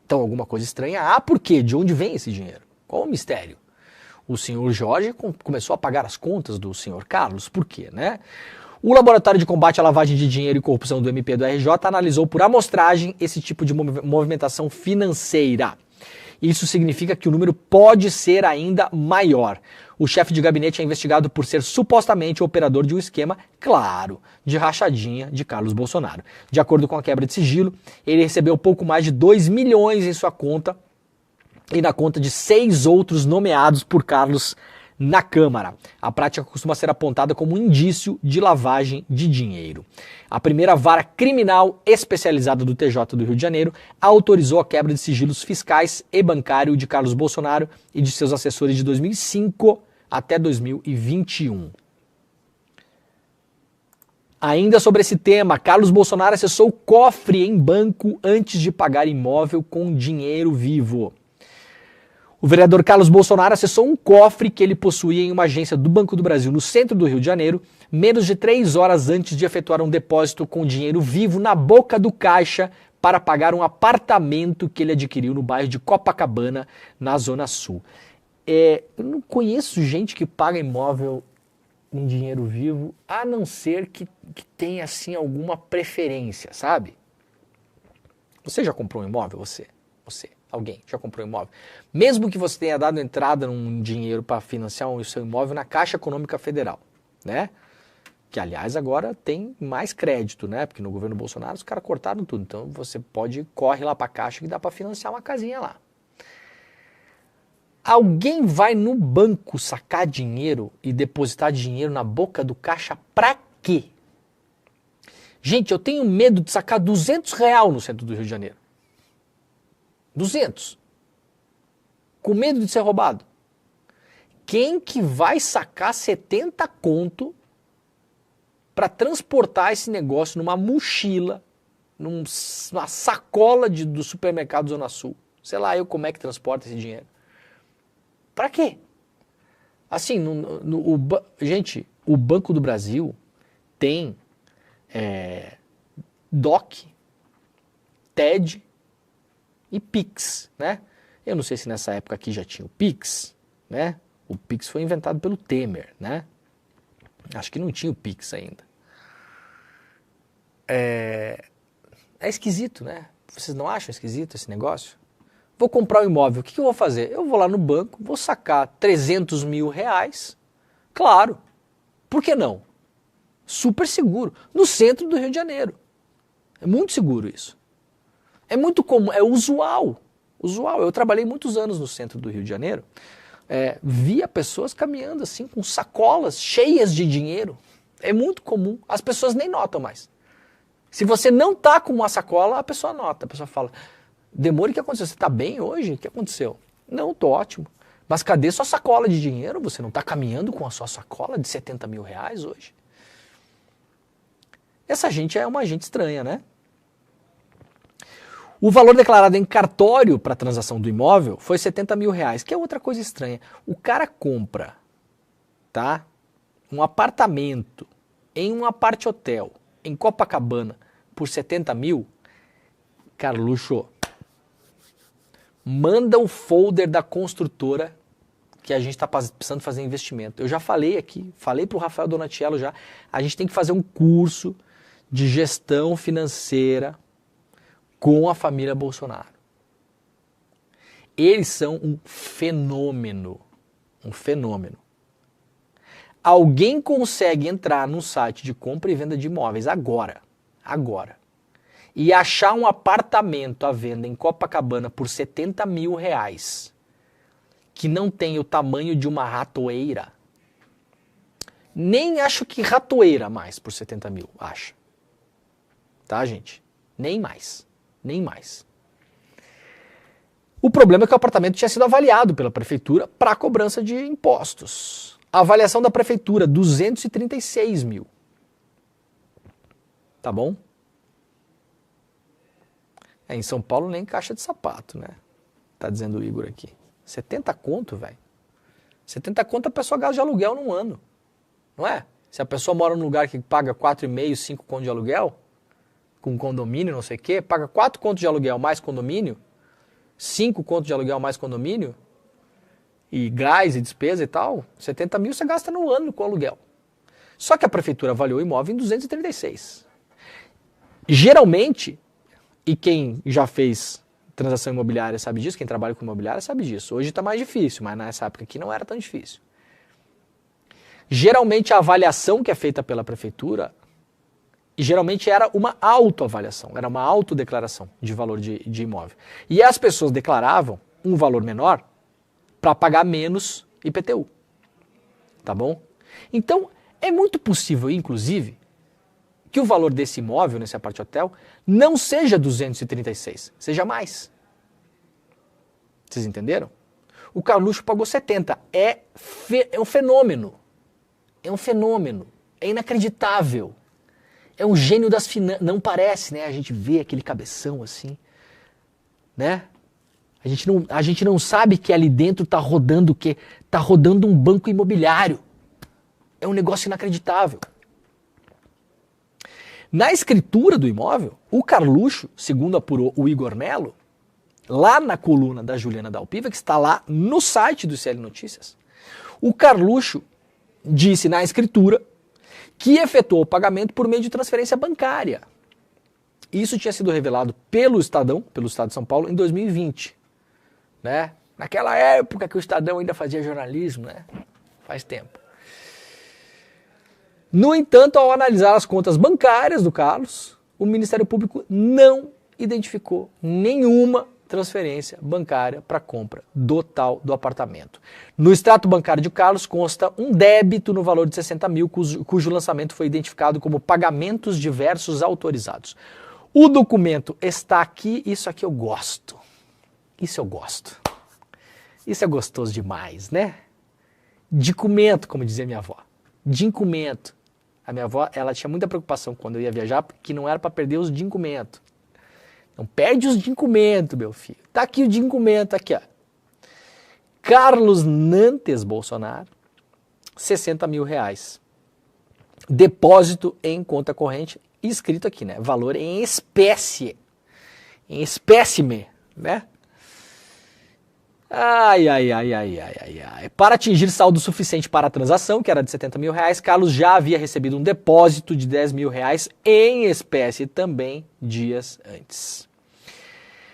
Então alguma coisa estranha. Ah, por quê? De onde vem esse dinheiro? Qual o mistério? O senhor Jorge começou a pagar as contas do senhor Carlos, por quê, né? O Laboratório de Combate à Lavagem de Dinheiro e Corrupção do MP do RJ analisou por amostragem esse tipo de movimentação financeira. Isso significa que o número pode ser ainda maior. O chefe de gabinete é investigado por ser supostamente o operador de um esquema, claro, de rachadinha de Carlos Bolsonaro. De acordo com a quebra de sigilo, ele recebeu pouco mais de 2 milhões em sua conta e na conta de 6 outros nomeados por Carlos na Câmara. A prática costuma ser apontada como um indício de lavagem de dinheiro. A primeira vara criminal especializada do TJ do Rio de Janeiro autorizou a quebra de sigilos fiscais e bancário de Carlos Bolsonaro e de seus assessores de 2005 até 2021. Ainda sobre esse tema, Carlos Bolsonaro acessou o cofre em banco antes de pagar imóvel com dinheiro vivo. O vereador Carlos Bolsonaro acessou um cofre que ele possuía em uma agência do Banco do Brasil no centro do Rio de Janeiro, menos de 3 horas antes de efetuar um depósito com dinheiro vivo na boca do caixa para pagar um apartamento que ele adquiriu no bairro de Copacabana, na Zona Sul. Eu não conheço gente que paga imóvel em dinheiro vivo, a não ser que tenha assim alguma preferência, sabe? Você já comprou um imóvel? Alguém já comprou um imóvel? Mesmo que você tenha dado entrada num dinheiro para financiar o seu imóvel na Caixa Econômica Federal, né? Que, aliás, agora tem mais crédito, né? Porque no governo Bolsonaro os caras cortaram tudo. Então você corre lá para a Caixa que dá para financiar uma casinha lá. Alguém vai no banco sacar dinheiro e depositar dinheiro na boca do caixa pra quê? Gente, eu tenho medo de sacar R$200 no centro do Rio de Janeiro. 200. Com medo de ser roubado. Quem que vai sacar 70 conto para transportar esse negócio numa mochila, numa sacola do supermercado Zona Sul? Sei lá eu como é que transporta esse dinheiro. Pra quê? Assim, gente, o Banco do Brasil tem DOC, TED e Pix, né? Eu não sei se nessa época aqui já tinha o Pix, né? O Pix foi inventado pelo Temer, né? Acho que não tinha o Pix ainda. É esquisito, né? Vocês não acham esquisito esse negócio? Vou comprar um imóvel, o que eu vou fazer? Eu vou lá no banco, vou sacar R$300 mil, claro, por que não? Super seguro, no centro do Rio de Janeiro. É muito seguro isso. É muito comum, é usual. Eu trabalhei muitos anos no centro do Rio de Janeiro, via pessoas caminhando assim com sacolas cheias de dinheiro. É muito comum, as pessoas nem notam mais. Se você não tá com uma sacola, a pessoa nota, a pessoa fala... Demore, o que aconteceu? Você está bem hoje? O que aconteceu? Não, estou ótimo. Mas cadê sua sacola de dinheiro? Você não está caminhando com a sua sacola de R$70 mil hoje? Essa gente é uma gente estranha, né? O valor declarado em cartório para a transação do imóvel foi R$70 mil, que é outra coisa estranha. O cara compra, tá, um apartamento em um apart-hotel em Copacabana por R$70 mil, Carluxo, manda o folder da construtora que a gente está precisando fazer investimento. Eu já falei aqui, falei para o Rafael Donatiello já, a gente tem que fazer um curso de gestão financeira com a família Bolsonaro. Eles são um fenômeno. Um fenômeno. Alguém consegue entrar num site de compra e venda de imóveis agora, e achar um apartamento à venda em Copacabana por R$70 mil, que não tem o tamanho de uma ratoeira, nem acho que ratoeira mais por R$70 mil, acha. Tá, gente? Nem mais. O problema é que o apartamento tinha sido avaliado pela prefeitura para cobrança de impostos. A avaliação da prefeitura, R$236 mil. Tá bom? Em São Paulo nem caixa de sapato, né? Tá dizendo o Igor aqui. 70 conto, velho. 70 conto a pessoa gasta de aluguel num ano. Não é? Se a pessoa mora num lugar que paga 4,5, 5 conto de aluguel, com condomínio, não sei o quê, paga 4 conto de aluguel mais condomínio, 5 conto de aluguel mais condomínio, e gás e despesa e tal, 70 mil você gasta no ano com aluguel. Só que a prefeitura avaliou o imóvel em 236. Geralmente, e quem já fez transação imobiliária sabe disso, quem trabalha com imobiliária sabe disso. Hoje está mais difícil, mas nessa época aqui não era tão difícil. Geralmente a avaliação que é feita pela prefeitura, e geralmente era uma autoavaliação, era uma autodeclaração de valor de imóvel. E as pessoas declaravam um valor menor para pagar menos IPTU. tá bom? Então, é muito possível, inclusive, que o valor desse imóvel, nesse apart hotel, não seja 236, seja mais. Vocês entenderam? O Carluxo pagou 70. É um fenômeno. É um fenômeno. É inacreditável. É um gênio das finanças. Não parece, né? A gente vê aquele cabeção assim, né? A gente não sabe que ali dentro tá rodando o quê? Tá rodando um banco imobiliário. É um negócio inacreditável. Na escritura do imóvel, o Carluxo, segundo apurou o Igor Melo, lá na coluna da Juliana Dalpiva, que está lá no site do ICL Notícias, o Carluxo disse na escritura que efetuou o pagamento por meio de transferência bancária. Isso tinha sido revelado pelo Estadão, pelo Estado de São Paulo, em 2020. Né? Naquela época que o Estadão ainda fazia jornalismo, né? Faz tempo. No entanto, ao analisar as contas bancárias do Carlos, o Ministério Público não identificou nenhuma transferência bancária para compra do tal do apartamento. No extrato bancário de Carlos consta um débito no valor de 60 mil, cujo lançamento foi identificado como pagamentos diversos autorizados. O documento está aqui, isso aqui eu gosto. Isso eu gosto. Isso é gostoso demais, né? Documento, como dizia minha avó. Documento. A minha avó, ela tinha muita preocupação quando eu ia viajar, porque não era para perder os documentos. Não perde os documentos, meu filho. Tá aqui o documento, aqui, ó. Carlos Nantes Bolsonaro, 60 mil reais. Depósito em conta corrente, escrito aqui, né? Valor em espécie. Em espécime, né? Ai. Para atingir saldo suficiente para a transação, que era de 70 mil reais, Carlos já havia recebido um depósito de 10 mil reais em espécie também dias antes.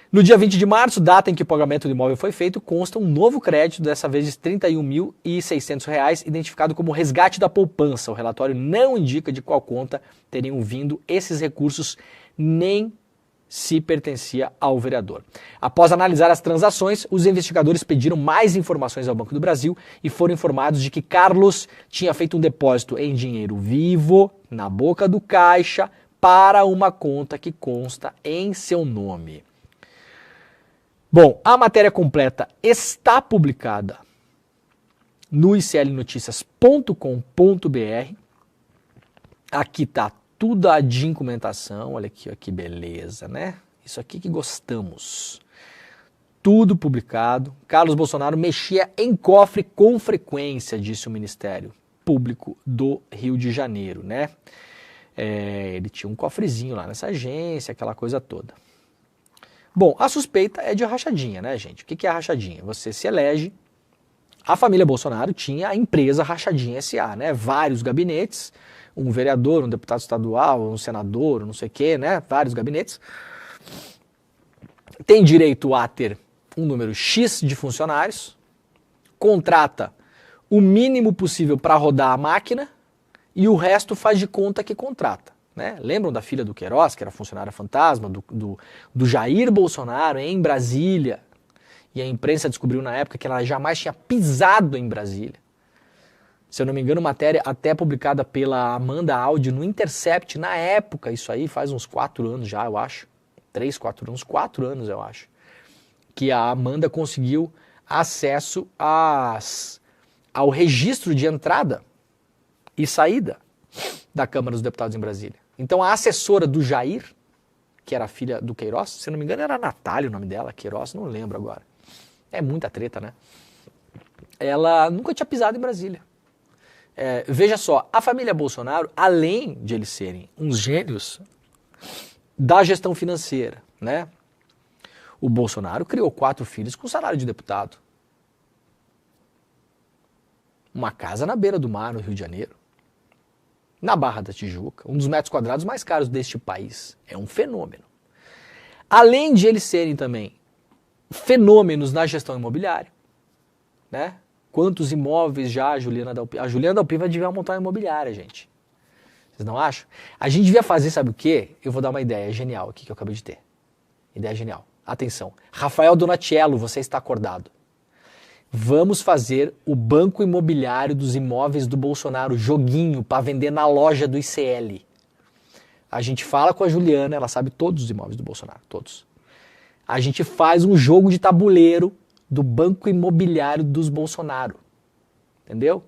No dia 20 de março, data em que o pagamento do imóvel foi feito, consta um novo crédito, dessa vez de R$ 31.600, identificado como resgate da poupança. O relatório não indica de qual conta teriam vindo esses recursos, nem se pertencia ao vereador. Após analisar as transações, os investigadores pediram mais informações ao Banco do Brasil e foram informados de que Carlos tinha feito um depósito em dinheiro vivo, na boca do caixa, para uma conta que consta em seu nome. Bom, a matéria completa está publicada no iclnoticias.com.br. Aqui está tudo a documentação, olha aqui, ó, que beleza, né? Isso aqui que gostamos. Tudo publicado. Carlos Bolsonaro mexia em cofre com frequência, disse o Ministério Público do Rio de Janeiro, né? Ele tinha um cofrezinho lá nessa agência, aquela coisa toda. Bom, a suspeita é de rachadinha, né, gente? O que é a rachadinha? Você se elege, a família Bolsonaro tinha a empresa Rachadinha S.A., né? Vários gabinetes, um vereador, um deputado estadual, um senador, não sei o quê, né? Vários gabinetes. Tem direito a ter um número X de funcionários, contrata o mínimo possível para rodar a máquina e o resto faz de conta que contrata. Né? Lembram da filha do Queiroz, que era funcionária fantasma, do Jair Bolsonaro em Brasília? E a imprensa descobriu na época que ela jamais tinha pisado em Brasília. Se eu não me engano, matéria até publicada pela Amanda Audi no Intercept, na época, isso aí faz uns 4 anos já, eu acho. 3, 4 anos, 4 anos eu acho. Que a Amanda conseguiu acesso ao registro de entrada e saída da Câmara dos Deputados em Brasília. Então a assessora do Jair, que era filha do Queiroz, se não me engano era Natália o nome dela, Queiroz, não lembro agora. É muita treta, né? Ela nunca tinha pisado em Brasília. Veja só, a família Bolsonaro, além de eles serem uns gênios da gestão financeira, né? O Bolsonaro criou 4 filhos com salário de deputado. Uma casa na beira do mar, no Rio de Janeiro. Na Barra da Tijuca, um dos metros quadrados mais caros deste país. É um fenômeno. Além de eles serem também fenômenos na gestão imobiliária, né? Quantos imóveis já a Juliana Dalpiva devia montar uma imobiliária, gente. Vocês não acham? A gente devia fazer, sabe o quê? Eu vou dar uma ideia genial aqui que eu acabei de ter. Ideia genial. Atenção. Rafael Donatiello, você está acordado. Vamos fazer o banco imobiliário dos imóveis do Bolsonaro, joguinho, para vender na loja do ICL. A gente fala com a Juliana, ela sabe todos os imóveis do Bolsonaro, todos. A gente faz um jogo de tabuleiro do banco imobiliário dos Bolsonaro. Entendeu?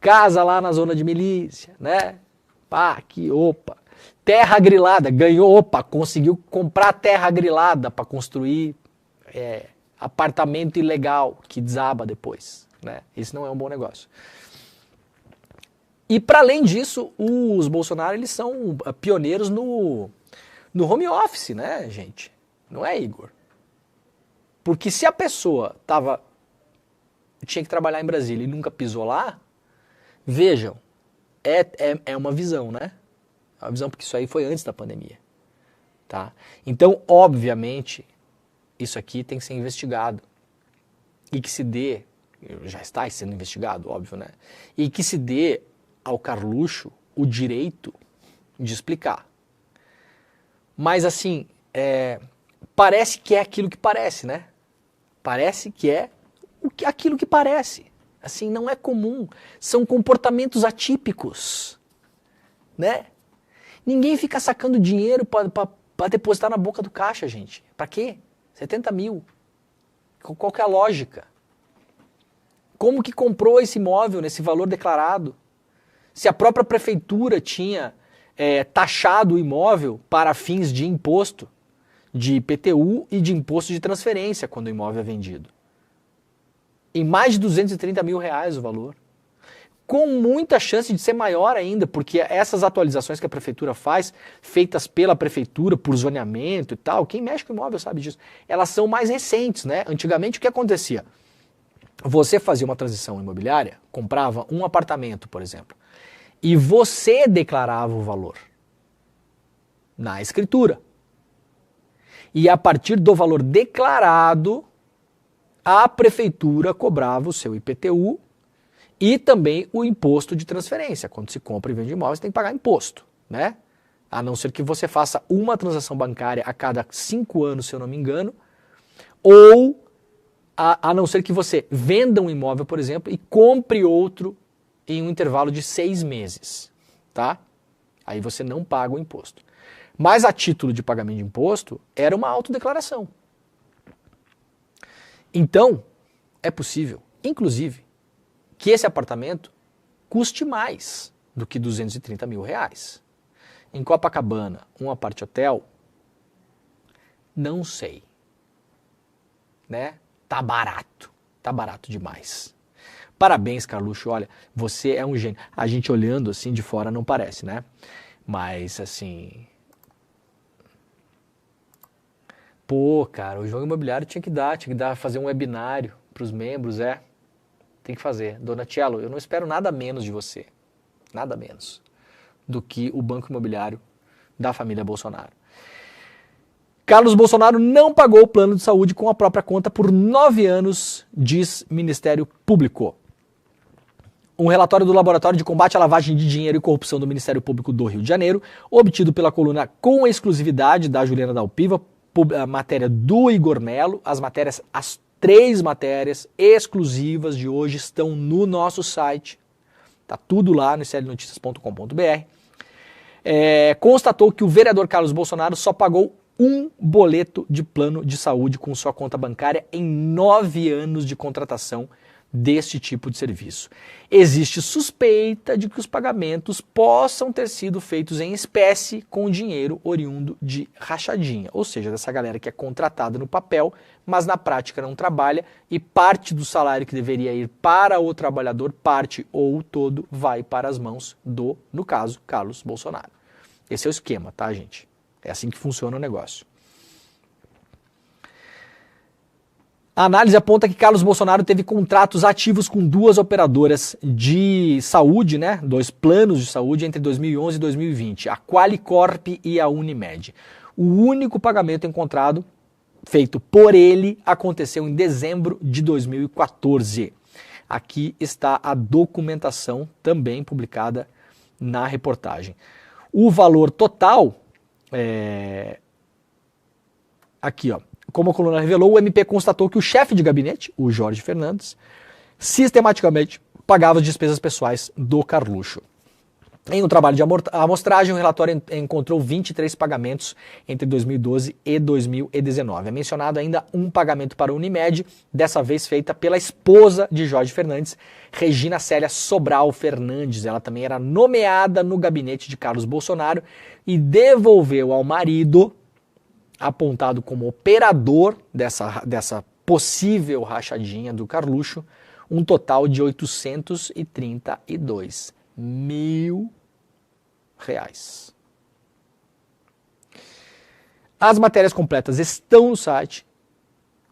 Casa lá na zona de milícia, né? Pá, aqui, opa. Terra grilada, ganhou, opa, conseguiu comprar terra grilada para construir apartamento ilegal que desaba depois, né? Esse não é um bom negócio. E para além disso, os Bolsonaro, eles são pioneiros no home office, né, gente? Não é, Igor? Porque se a pessoa tinha que trabalhar em Brasília e nunca pisou lá, vejam, é uma visão, né? É uma visão porque isso aí foi antes da pandemia, tá? Então, obviamente, isso aqui tem que ser investigado e que se dê, já está sendo investigado, óbvio, né? E que se dê ao Carluxo o direito de explicar. Mas assim, parece que é aquilo que parece, né? Parece que é aquilo que parece. Assim, não é comum. São comportamentos atípicos, né? Ninguém fica sacando dinheiro para depositar na boca do caixa, gente. Para quê? 70 mil. Qual que é a lógica? Como que comprou esse imóvel nesse valor declarado? Se a própria prefeitura tinha taxado o imóvel para fins de imposto, de IPTU e de imposto de transferência quando o imóvel é vendido. Em mais de 230 mil reais o valor. Com muita chance de ser maior ainda, porque essas atualizações que a prefeitura faz, feitas pela prefeitura por zoneamento e tal, quem mexe com imóvel sabe disso, elas são mais recentes, né? Antigamente o que acontecia? Você fazia uma transição imobiliária, comprava um apartamento, por exemplo, e você declarava o valor na escritura. E a partir do valor declarado, a prefeitura cobrava o seu IPTU e também o imposto de transferência. Quando se compra e vende imóveis, tem que pagar imposto, né? A não ser que você faça uma transação bancária a cada 5 anos, se eu não me engano, ou a não ser que você venda um imóvel, por exemplo, e compre outro em um intervalo de 6 meses, tá? Aí você não paga o imposto. Mas a título de pagamento de imposto, era uma autodeclaração. Então, é possível, inclusive, que esse apartamento custe mais do que 230 mil reais. Em Copacabana, um apart-hotel, não sei. Né? Tá barato demais. Parabéns, Carluxo, olha, você é um gênio. A gente olhando assim de fora não parece, né? Mas assim... Pô, cara, o jogo imobiliário tinha que dar, fazer um webinário para os membros, tem que fazer. Dona Cello, eu não espero nada menos de você, nada menos, do que o banco imobiliário da família Bolsonaro. Carlos Bolsonaro não pagou o plano de saúde com a própria conta por 9 anos, diz Ministério Público. Um relatório do Laboratório de Combate à Lavagem de Dinheiro e Corrupção do Ministério Público do Rio de Janeiro, obtido pela coluna Com Exclusividade da Juliana Dalpiva, a matéria do Igor Melo, as 3 matérias exclusivas de hoje estão no nosso site, tá tudo lá no iclnoticias.com.br, constatou que o vereador Carlos Bolsonaro só pagou um boleto de plano de saúde com sua conta bancária em 9 anos de contratação deste tipo de serviço. Existe suspeita de que os pagamentos possam ter sido feitos em espécie com dinheiro oriundo de rachadinha, ou seja, dessa galera que é contratada no papel, mas na prática não trabalha e parte do salário que deveria ir para o trabalhador, parte ou todo, vai para as mãos do, no caso, Carlos Bolsonaro. Esse é o esquema, tá, gente? É assim que funciona o negócio. A análise aponta que Carlos Bolsonaro teve contratos ativos com 2 operadoras de saúde, né, 2 planos de saúde entre 2011 e 2020, a Qualicorp e a Unimed. O único pagamento encontrado, feito por ele, aconteceu em dezembro de 2014. Aqui está a documentação também publicada na reportagem. O valor total, aqui ó, como a coluna revelou, o MP constatou que o chefe de gabinete, o Jorge Fernandes, sistematicamente pagava as despesas pessoais do Carluxo. Em um trabalho de amostragem, o relatório encontrou 23 pagamentos entre 2012 e 2019. É mencionado ainda um pagamento para a Unimed, dessa vez feita pela esposa de Jorge Fernandes, Regina Célia Sobral Fernandes. Ela também era nomeada no gabinete de Carlos Bolsonaro e devolveu ao marido, apontado como operador dessa possível rachadinha do Carluxo, um total de R$832 mil. As matérias completas estão no site,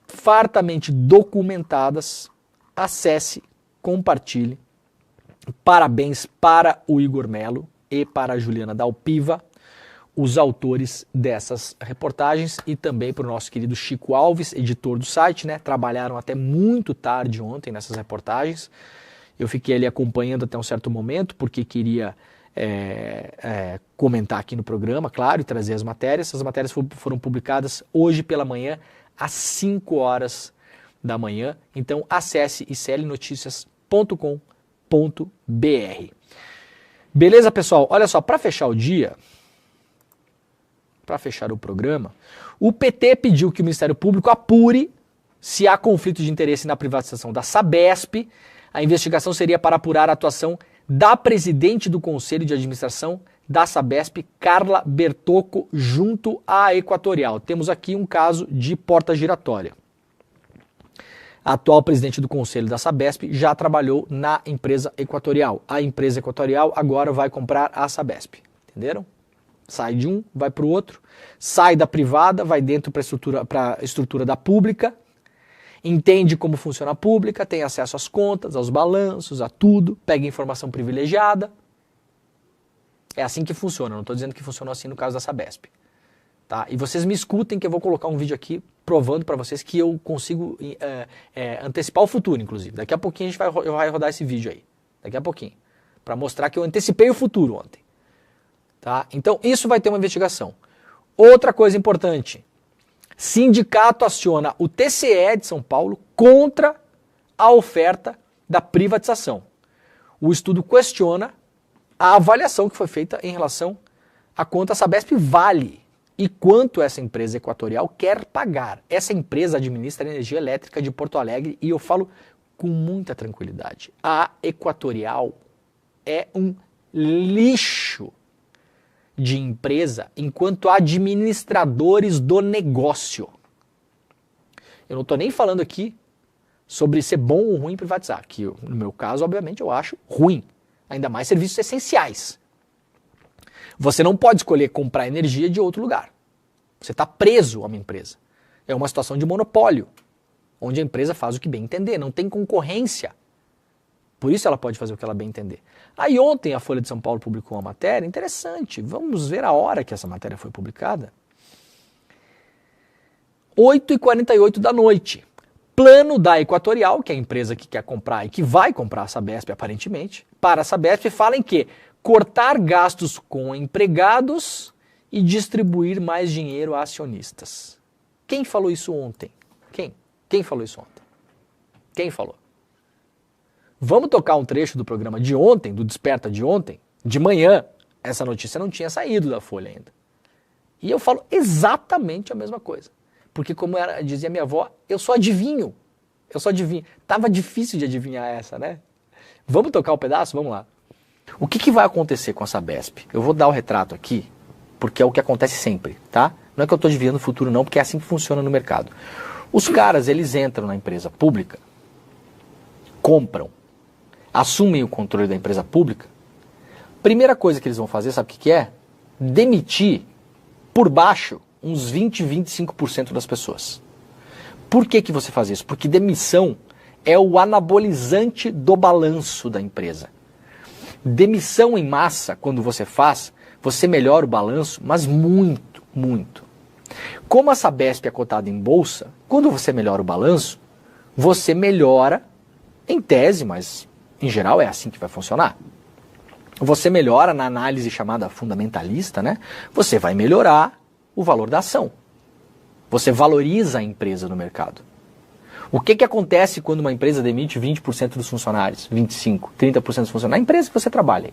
fartamente documentadas. Acesse, compartilhe. Parabéns para o Igor Melo e para a Juliana Dalpiva, os autores dessas reportagens, e também para o nosso querido Chico Alves, editor do site, né? Trabalharam até muito tarde ontem nessas reportagens. Eu fiquei ali acompanhando até um certo momento, porque queria comentar aqui no programa, claro, e trazer as matérias. Essas matérias foram publicadas hoje pela manhã, às 5 horas da manhã. Então acesse iclnoticias.com.br. Beleza, pessoal? Olha só, para fechar o dia, para fechar o programa, o PT pediu que o Ministério Público apure se há conflito de interesse na privatização da Sabesp. A investigação seria para apurar a atuação da presidente do Conselho de Administração da Sabesp, Carla Bertocco, junto à Equatorial. Temos aqui um caso de porta giratória. A atual presidente do Conselho da Sabesp já trabalhou na empresa Equatorial. A empresa Equatorial agora vai comprar a Sabesp. Entenderam? Sai de um, vai para o outro. Sai da privada, vai dentro para a estrutura da pública. Entende como funciona a pública, tem acesso às contas, aos balanços, a tudo, pega informação privilegiada. É assim que funciona, não estou dizendo que funcionou assim no caso da Sabesp. Tá? E vocês me escutem que eu vou colocar um vídeo aqui provando para vocês que eu consigo antecipar o futuro, inclusive. Daqui a pouquinho a gente vai rodar esse vídeo aí, daqui a pouquinho, para mostrar que eu antecipei o futuro ontem. Tá? Então isso vai ter uma investigação. Outra coisa importante. Sindicato aciona o TCE de São Paulo contra a oferta da privatização. O estudo questiona a avaliação que foi feita em relação a quanto a Sabesp vale e quanto essa empresa Equatorial quer pagar. Essa empresa administra a energia elétrica de Porto Alegre e eu falo com muita tranquilidade. A Equatorial é um lixo de empresa enquanto administradores do negócio. Eu não estou nem falando aqui sobre ser bom ou ruim privatizar, que no meu caso, obviamente, eu acho ruim. Ainda mais serviços essenciais. Você não pode escolher comprar energia de outro lugar. Você está preso a uma empresa. É uma situação de monopólio, onde a empresa faz o que bem entender, não tem concorrência. Por isso ela pode fazer o que ela bem entender. Aí ontem a Folha de São Paulo publicou uma matéria interessante. Vamos ver a hora que essa matéria foi publicada. 8h48 da noite. Plano da Equatorial, que é a empresa que quer comprar e que vai comprar a Sabesp aparentemente, para a Sabesp fala em que cortar gastos com empregados e distribuir mais dinheiro a acionistas. Quem falou isso ontem? Quem falou isso ontem? Quem falou? Vamos tocar um trecho do programa de ontem, do Desperta de ontem, de manhã. Essa notícia não tinha saído da Folha ainda. E eu falo exatamente a mesma coisa. Porque como dizia minha avó, eu só adivinho. Tava difícil de adivinhar essa, né? Vamos tocar o pedaço? Vamos lá. O que vai acontecer com a Sabesp? Eu vou dar o retrato aqui, porque é o que acontece sempre, tá? Não é que eu estou adivinhando o futuro não, porque é assim que funciona no mercado. Os caras, eles entram na empresa pública, compram, assumem o controle da empresa pública. Primeira coisa que eles vão fazer, sabe o que é? Demitir por baixo uns 20, 25% das pessoas. Por que você faz isso? Porque demissão é o anabolizante do balanço da empresa. Demissão em massa, quando você faz, você melhora o balanço, mas muito, muito. Como a Sabesp é cotada em bolsa, quando você melhora o balanço, você melhora, em tese, mas em geral é assim que vai funcionar. Você melhora na análise chamada fundamentalista, né? Você vai melhorar o valor da ação. Você valoriza a empresa no mercado. O que acontece quando uma empresa demite 20% dos funcionários, 25%, 30% dos funcionários? Na empresa que você trabalha.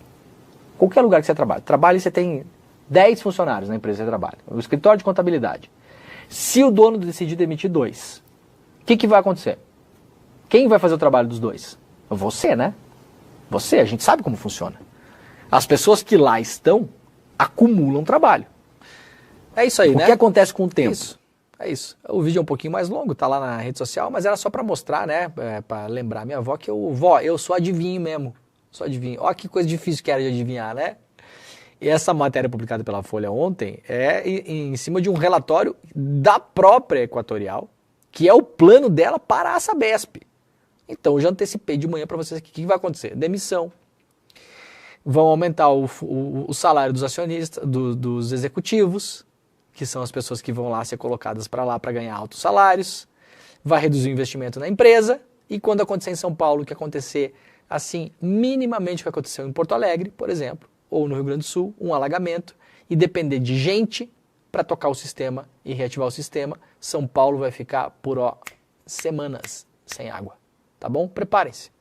Qualquer lugar que você trabalha. Trabalha e você tem 10 funcionários na empresa que você trabalha. O escritório de contabilidade. Se o dono decidir demitir 2, o que vai acontecer? Quem vai fazer o trabalho dos 2? Você, né? Você, a gente sabe como funciona. As pessoas que lá estão acumulam trabalho. É isso aí, né? O que acontece com o tempo? É isso. O vídeo é um pouquinho mais longo, tá lá na rede social, mas era só para mostrar, né? Para lembrar minha avó que eu sou adivinho mesmo. Sou adivinho. Olha que coisa difícil que era de adivinhar, né? E essa matéria publicada pela Folha ontem é em cima de um relatório da própria Equatorial, que é o plano dela para a Sabesp. Então, eu já antecipei de manhã para vocês aqui o que vai acontecer. Demissão. Vão aumentar o salário dos acionistas, dos executivos, que são as pessoas que vão lá ser colocadas para lá para ganhar altos salários. Vai reduzir o investimento na empresa. E quando acontecer em São Paulo, o que acontecer, assim, minimamente o que aconteceu em Porto Alegre, por exemplo, ou no Rio Grande do Sul, um alagamento, e depender de gente para tocar o sistema e reativar o sistema, São Paulo vai ficar por semanas sem água. Tá bom? Preparem-se.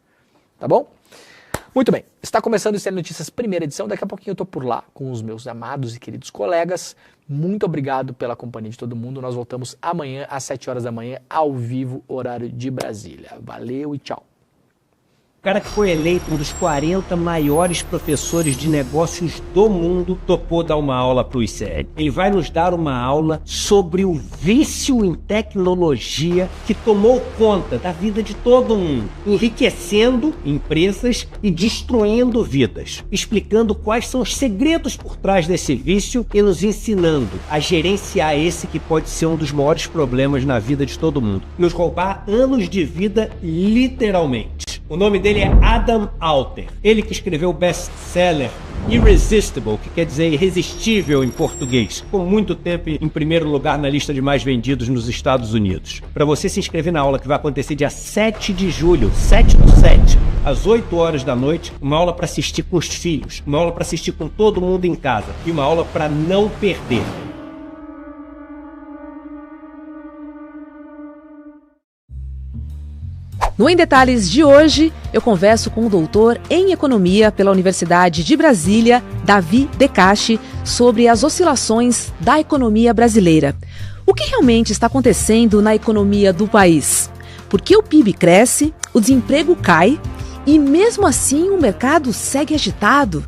Tá bom? Muito bem. Está começando o ICL Notícias, primeira edição. Daqui a pouquinho eu estou por lá com os meus amados e queridos colegas. Muito obrigado pela companhia de todo mundo. Nós voltamos amanhã às 7 horas da manhã, ao vivo, horário de Brasília. Valeu e tchau. O cara que foi eleito um dos 40 maiores professores de negócios do mundo topou dar uma aula para o ICL. Ele vai nos dar uma aula sobre o vício em tecnologia que tomou conta da vida de todo mundo, enriquecendo empresas e destruindo vidas, explicando quais são os segredos por trás desse vício e nos ensinando a gerenciar esse que pode ser um dos maiores problemas na vida de todo mundo, nos roubar anos de vida literalmente. O nome dele é Adam Alter. Ele que escreveu o best-seller Irresistible, que quer dizer irresistível em português, ficou muito tempo em primeiro lugar na lista de mais vendidos nos Estados Unidos. Para você se inscrever na aula que vai acontecer dia 7 de julho, 7/7, às 8 horas da noite, uma aula para assistir com os filhos, uma aula para assistir com todo mundo em casa e uma aula para não perder. No Em Detalhes de hoje, eu converso com o doutor em Economia pela Universidade de Brasília, Davi Decache, sobre as oscilações da economia brasileira. O que realmente está acontecendo na economia do país? Por que o PIB cresce, o desemprego cai e mesmo assim o mercado segue agitado?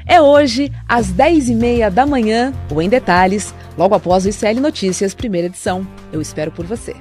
É hoje, às 10h30 da manhã, o Em Detalhes, logo após o ICL Notícias, primeira edição. Eu espero por você.